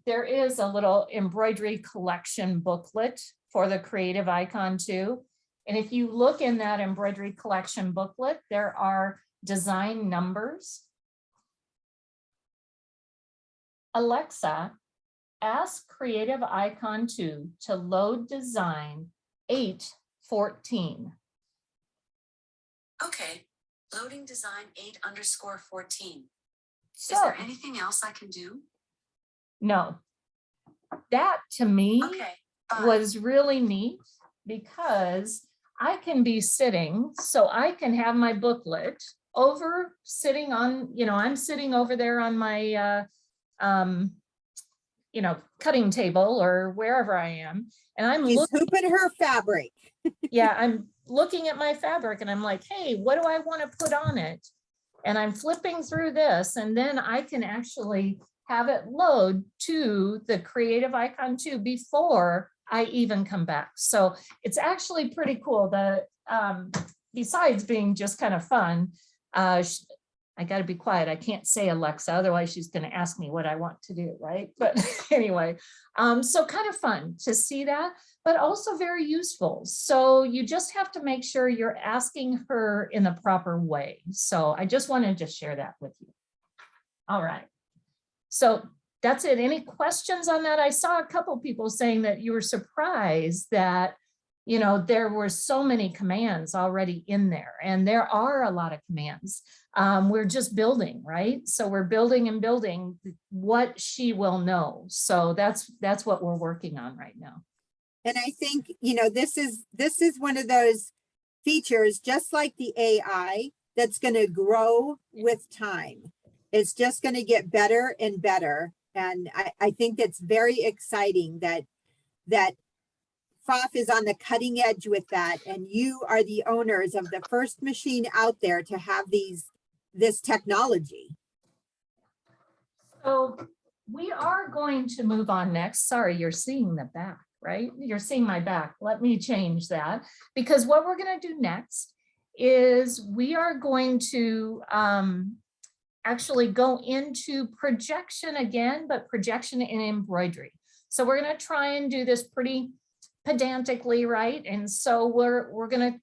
there is a little embroidery collection booklet for the Creative Icon 2. And if you look in that embroidery collection booklet, there are design numbers. Alexa, ask Creative Icon 2 to load design 814. Okay, loading design 8_14. So, Is there anything else I can do? no, that to me Okay, bye. was really neat because I can be sitting, so I can have my booklet over sitting on, I'm sitting over there on my, cutting table or wherever I am. And I'm She's looking, hooping her fabric. yeah, I'm looking at my fabric and I'm like, hey, what do I want to put on it? And I'm flipping through this, and then I can actually have it load to the Creative Icon 2 before I even come back. So it's actually pretty cool. Besides being just kind of fun, I got to be quiet. I can't say Alexa, otherwise she's going to ask me what I want to do, right? But anyway, so kind of fun to see that, but also very useful. So you just have to make sure you're asking her in the proper way. So I just wanted to share that with you. All right. So that's it. Any questions on that? I saw a couple people saying that you were surprised that there were so many commands already in there, and there are a lot of commands. We're just building, right? So we're building and building what she will know. So that's what we're working on right now. And I think, this is one of those features, just like the AI, that's going to grow with time. It's just going to get better and better. And I think that's very exciting that PFAFF is on the cutting edge with that. And you are the owners of the first machine out there to have this technology. So we are going to move on next. Sorry, you're seeing the back, right? You're seeing my back. Let me change that, because what we're going to do next is we are going to actually go into projection again, but projection in embroidery. So we're going to try and do this pretty pedantically, right? And so we're going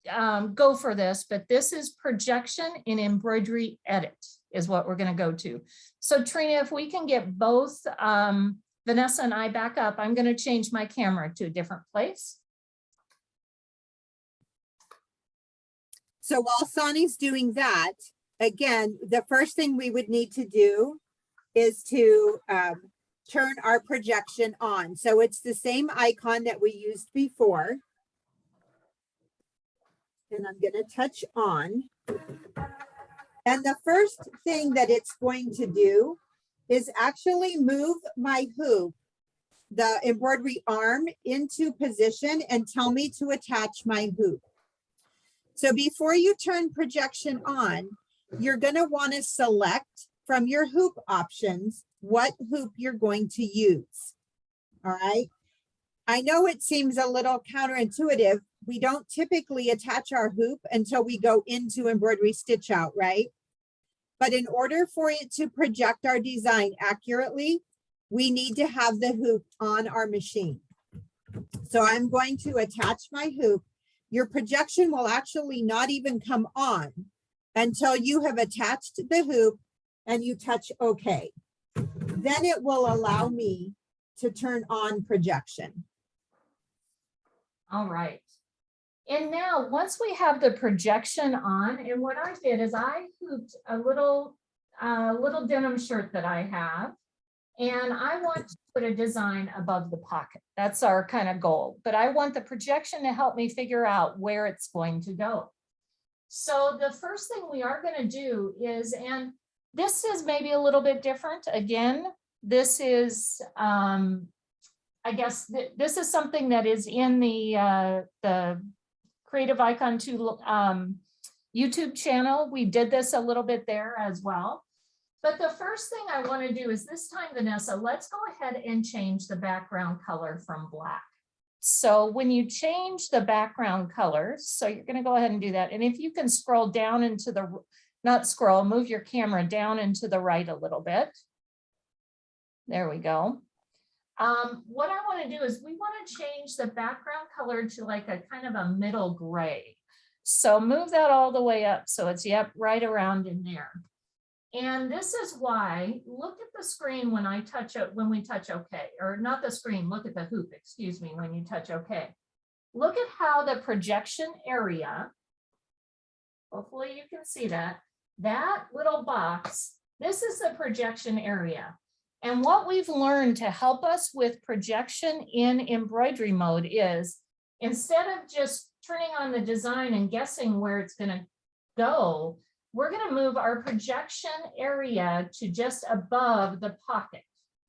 to go for this, but this is projection in embroidery edit. is what we're gonna go to. So Trina, if we can get both Vanessa and I back up, I'm gonna change my camera to a different place. So while Soni's doing that, again, the first thing we would need to do is to turn our projection on. So it's the same icon that we used before. And I'm going to touch on. And the first thing that it's going to do is actually move my hoop, the embroidery arm, into position and tell me to attach my hoop. So before you turn projection on, you're going to want to select from your hoop options what hoop you're going to use. All right. I know it seems a little counterintuitive. We don't typically attach our hoop until we go into embroidery stitch out, right? But in order for it to project our design accurately, we need to have the hoop on our machine. So I'm going to attach my hoop. Your projection will actually not even come on until you have attached the hoop and you touch OK. Then it will allow me to turn on projection. All right. And now once we have the projection on, and what I did is I hooped a little denim shirt that I have, and I want to put a design above the pocket. That's our kind of goal, but I want the projection to help me figure out where it's going to go. So the first thing we are going to do is, and this is maybe a little bit different. Again, this is, I guess this is something that is in the Creative Icon 2 YouTube channel. We did this a little bit there as well. But the first thing I want to do is this time, Vanessa, let's go ahead and change the background color from black. So when you change the background color, so you're going to go ahead and do that. And if you can scroll down into the, not scroll, move your camera down into the right a little bit. There we go. What I want to do is we want to change the background color to like a kind of a middle gray. So move that all the way up. So it's, yep, right around in there. And this is why, look at the screen when I touch it, when we touch OK, or not the screen, look at the hoop, excuse me, when you touch OK. Look at how the projection area, hopefully you can see that, that little box, this is the projection area. And what we've learned to help us with projection in embroidery mode is, instead of just turning on the design and guessing where it's going to go, we're going to move our projection area to just above the pocket.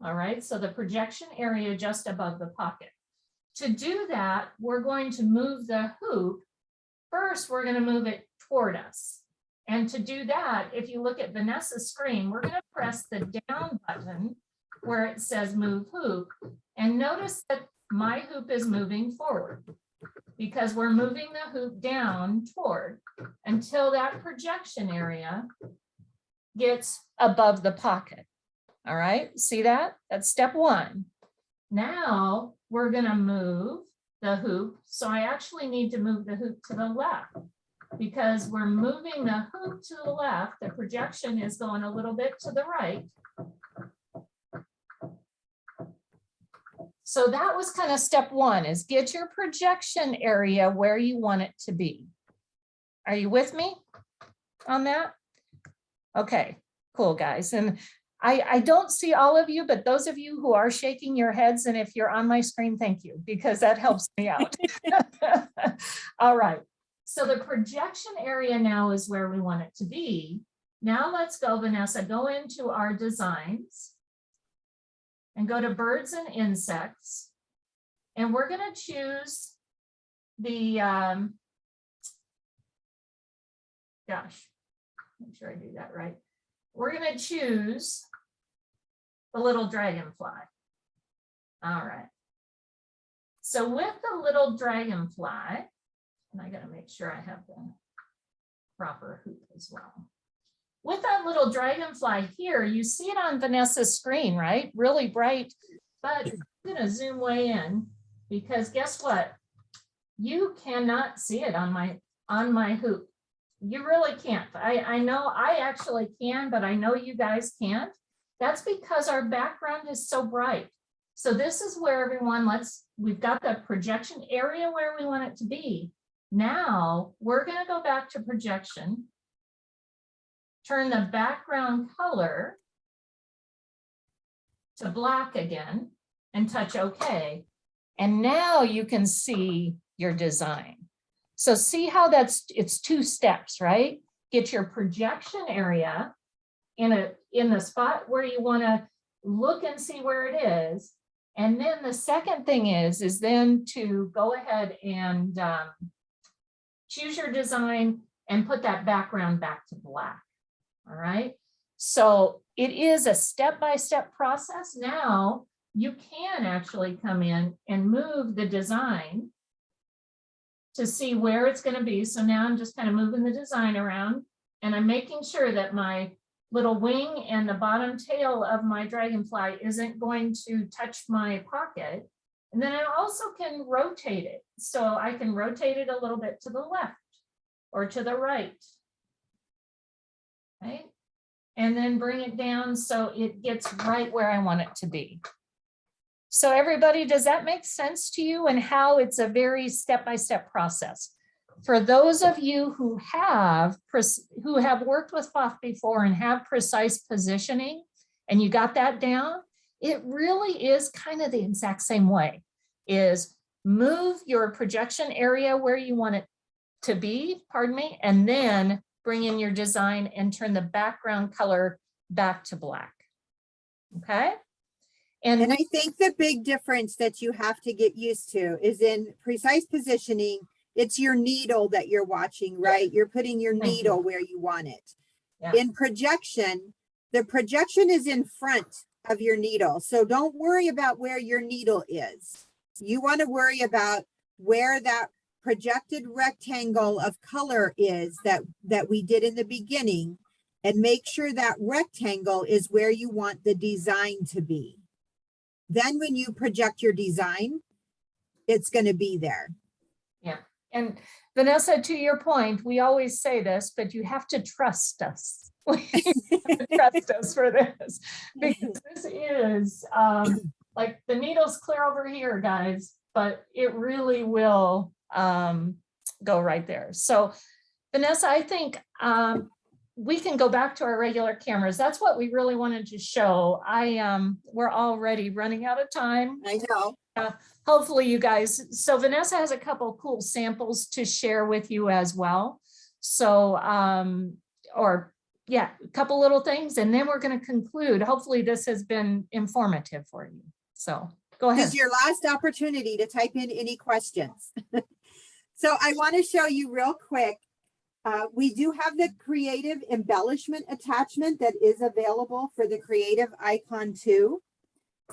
All right, so the projection area just above the pocket. To do that, we're going to move the hoop. First, we're going to move it toward us. And to do that, if you look at Vanessa's screen, we're going to press the down button where it says move hoop. And notice that my hoop is moving forward, because we're moving the hoop down toward until that projection area gets above the pocket. All right, see that? That's step one. Now we're going to move the hoop. So I actually need to move the hoop to the left, because we're moving the hoop to the left. The projection is going a little bit to the right. So that was kind of step one, is get your projection area where you want it to be. Are you with me on that? Okay, cool, guys. And I don't see all of you, but those of you who are shaking your heads, and if you're on my screen, thank you, because that helps me out. All right, so the projection area now is where we want it to be. Now let's go, Vanessa, go into our designs and go to birds and insects. And we're going to choose the, gosh, make sure I do that right. We're going to choose the little dragonfly. All right. So with the little dragonfly, and I got to make sure I have the proper hoop as well. With that little dragonfly here, you see it on Vanessa's screen, right? Really bright, but I'm going to zoom way in, because guess what? You cannot see it on my hoop. You really can't. I know I actually can, but I know you guys can't. That's because our background is so bright. So this is where everyone, we've got the projection area where we want it to be. Now we're going to go back to projection, turn the background color to black again, and touch OK. And now you can see your design. So see how it's 2 steps, right? Get your projection area in the spot where you want to look and see where it is. And then the second thing is then to go ahead and choose your design and put that background back to black. All right. So it is a step-by-step process. Now you can actually come in and move the design to see where it's going to be. So now I'm just kind of moving the design around, and I'm making sure that my little wing and the bottom tail of my dragonfly isn't going to touch my pocket. And then I also can rotate it. So I can rotate it a little bit to the left or to the right. Right? And then bring it down so it gets right where I want it to be. So everybody, does that make sense to you, and how it's a very step-by-step process? For those of you who have worked with PFAFF before and have precise positioning, and you got that down, it really is kind of the exact same way. Is move your projection area where you want it to be, pardon me, and then bring in your design and turn the background color back to black. Okay. And I think the big difference that you have to get used to is in precise positioning, it's your needle that you're watching, right? You're putting your needle where you want it. Yeah. In projection, the projection is in front of your needle. So don't worry about where your needle is. You want to worry about where that projected rectangle of color is that we did in the beginning, and make sure that rectangle is where you want the design to be. Then when you project your design, it's going to be there. Yeah. And Vanessa, to your point, we always say this, but you have to trust us. Trust us for this, because this is like the needle's clear over here, guys, but it really will go right there. So Vanessa, I think we can go back to our regular cameras. That's what we really wanted to show. We're already running out of time. I know. Hopefully you guys, so Vanessa has a couple cool samples to share with you as well. So, yeah, a couple little things, and then we're going to conclude. Hopefully this has been informative for you. So go ahead. This is your last opportunity to type in any questions. So I want to show you real quick. We do have the creative embellishment attachment that is available for the Creative Icon 2.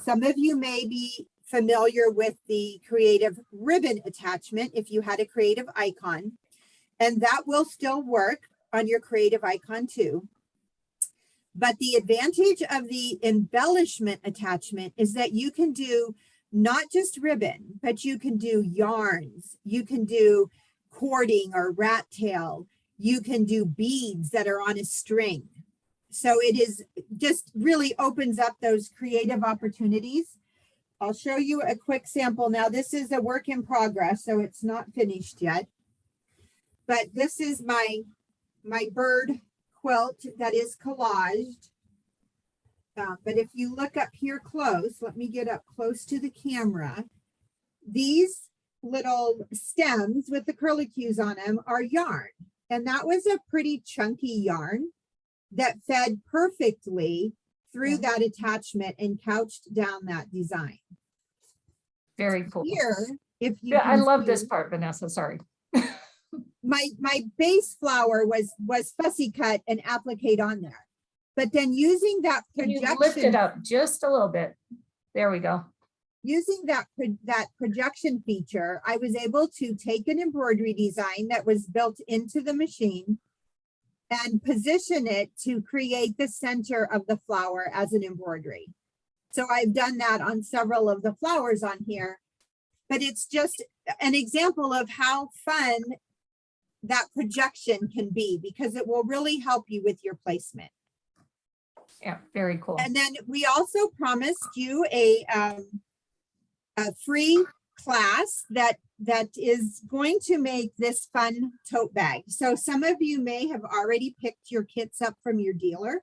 Some of you may be familiar with the creative ribbon attachment if you had a creative icon, and that will still work on your creative icon 2. But the advantage of the embellishment attachment is that you can do not just ribbon, but you can do yarns, you can do cording or rat tail, you can do beads that are on a string. So it is just really opens up those creative opportunities. I'll show you a quick sample. Now this is a work in progress, so it's not finished yet. But this is my bird quilt that is collaged. But if you look up here close, let me get up close to the camera. These little stems with the curlicues on them are yarn. And that was a pretty chunky yarn that fed perfectly through that attachment and couched down that design. Very cool. Here, if you I love this part, Vanessa, sorry. my base flower was fussy cut and appliqued on there. But then using that projection, you lift it up just a little bit. There we go. Using that projection feature, I was able to take an embroidery design that was built into the machine and position it to create the center of the flower as an embroidery. So I've done that on several of the flowers on here, but it's just an example of how fun that projection can be, because it will really help you with your placement. Yeah, very cool. And then we also promised you a free class that is going to make this fun tote bag. So some of you may have already picked your kits up from your dealer.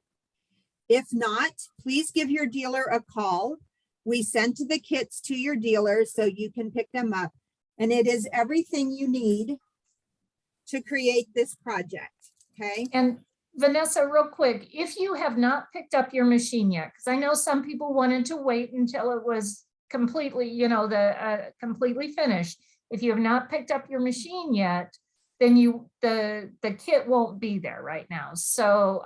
If not, please give your dealer a call. We sent the kits to your dealer so you can pick them up. And it is everything you need to create this project, okay? And Vanessa, real quick, if you have not picked up your machine yet, because I know some people wanted to wait until it was completely, you know, completely finished. If you have not picked up your machine yet, then the kit won't be there right now. So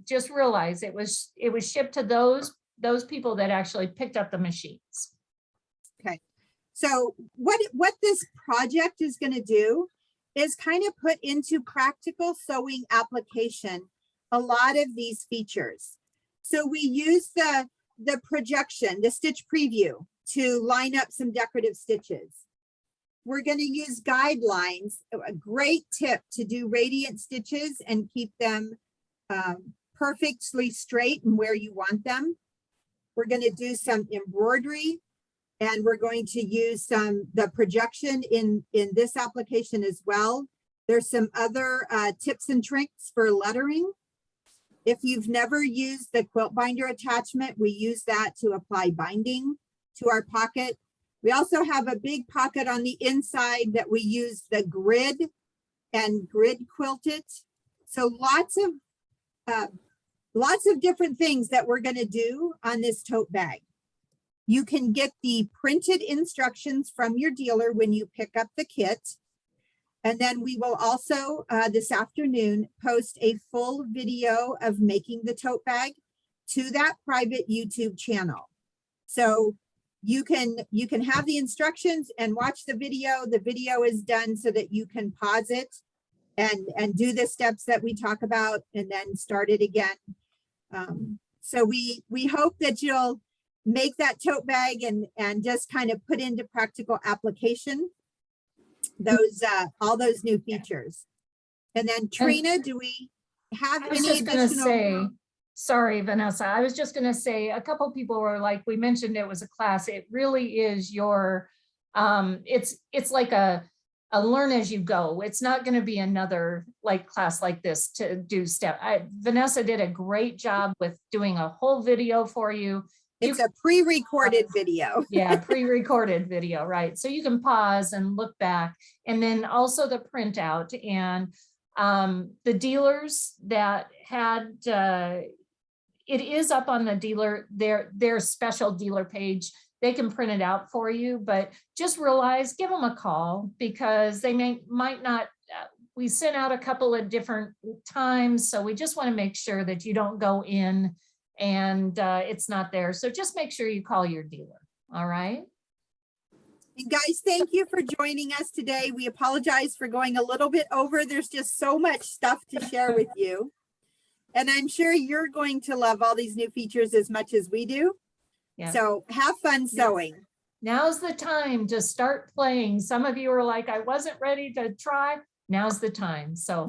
just realize it was shipped to those people that actually picked up the machines. Okay. So what this project is going to do is kind of put into practical sewing application a lot of these features. So we use the projection, the stitch preview, to line up some decorative stitches. We're going to use guidelines, a great tip to do radiant stitches and keep them perfectly straight and where you want them. We're going to do some embroidery, and we're going to use the projection in this application as well. There's some other tips and tricks for lettering. If you've never used the quilt binder attachment, we use that to apply binding to our pocket. We also have a big pocket on the inside that we use the grid and grid quilted. So lots of different things that we're going to do on this tote bag. You can get the printed instructions from your dealer when you pick up the kit. And then we will also this afternoon post a full video of making the tote bag to that private YouTube channel. So you can have the instructions and watch the video. The video is done so that you can pause it and do the steps that we talk about and then start it again. So we hope that you'll make that tote bag and just kind of put into practical application those all those new features. And then Trina, do we have any additional? Sorry, Vanessa, I was just going to say, a couple people were like, we mentioned it was a class. It really is your, it's like a learn as you go. It's not going to be another like class like this to do Vanessa did a great job with doing a whole video for you. It's a pre-recorded video. Yeah, pre-recorded video, right? So you can pause and look back, and then also the printout and the dealers that had, it is up on the dealer, their special dealer page. They can print it out for you, but just realize, give them a call because they might not, we sent out a couple of different times. So we just want to make sure that you don't go in and it's not there. So just make sure you call your dealer. All right. And guys, thank you for joining us today. We apologize for going a little bit over. There's just so much stuff to share with you. And I'm sure you're going to love all these new features as much as we do. Yeah. So have fun sewing. Now's the time to start playing. Some of you are like, I wasn't ready to try. Now's the time. So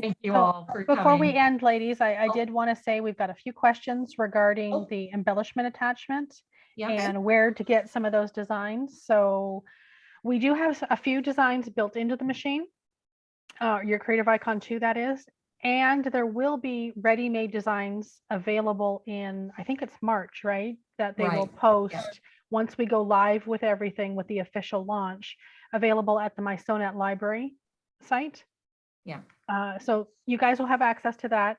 thank you all for coming. Before we end, ladies, I did want to say we've got a few questions regarding the embellishment attachment and where to get some of those designs. So we do have a few designs built into the machine, your Creative Icon 2, that is. And there will be ready-made designs available in, I think it's March, right? That they will post once we go live with everything with the official launch, available at the MySonet library site. Yeah. So you guys will have access to that.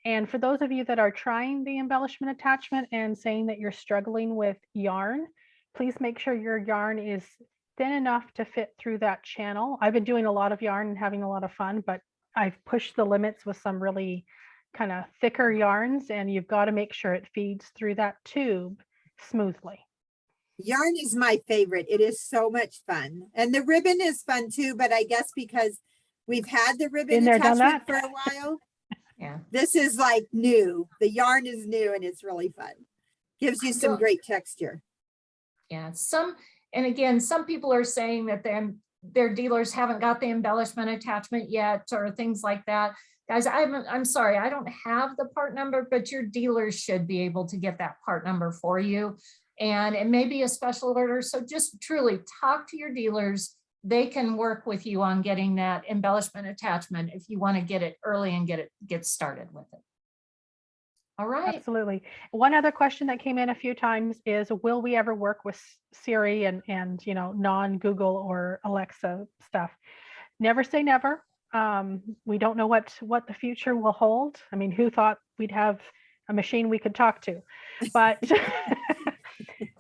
And for those of you that are trying the embellishment attachment and saying that you're struggling with yarn, please make sure your yarn is thin enough to fit through that channel. I've been doing a lot of yarn and having a lot of fun, but I've pushed the limits with some really kind of thicker yarns, and you've got to make sure it feeds through that tube smoothly. Yarn is my favorite. It is so much fun. And the ribbon is fun too, but I guess because we've had the ribbon attachment for a while, this is like new. The yarn is new and it's really fun. Gives you some great texture. Yeah, and again, some people are saying that their dealers haven't got the embellishment attachment yet or things like that. Guys, I'm sorry, I don't have the part number, but your dealers should be able to get that part number for you. And it may be a special order. So just truly talk to your dealers. They can work with you on getting that embellishment attachment if you want to get it early and get started with it. All right. Absolutely. One other question that came in a few times is, will we ever work with Siri and you know, non-Google or Alexa stuff? Never say never. We don't know what the future will hold. I mean, who thought we'd have a machine we could talk to? But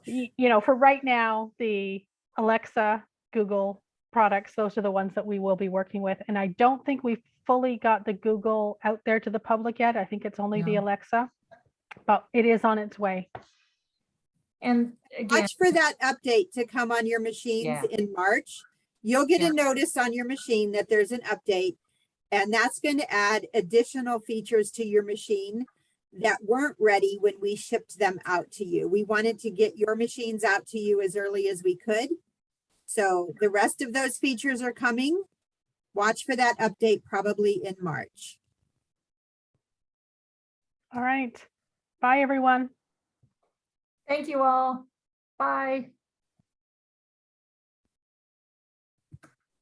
you know, for right now, the Alexa, Google products, those are the ones that we will be working with. And I don't think we've fully got the Google out there to the public yet. I think it's only the No. Alexa, but it is on its way. And again, Watch for that update to come on your machines Yeah. in March. You'll get Yeah. a notice on your machine that there's an update, and that's going to add additional features to your machine that weren't ready when we shipped them out to you. We wanted to get your machines out to you as early as we could. So the rest of those features are coming. Watch for that update probably in March. All right. Bye, everyone. thank you all. Bye.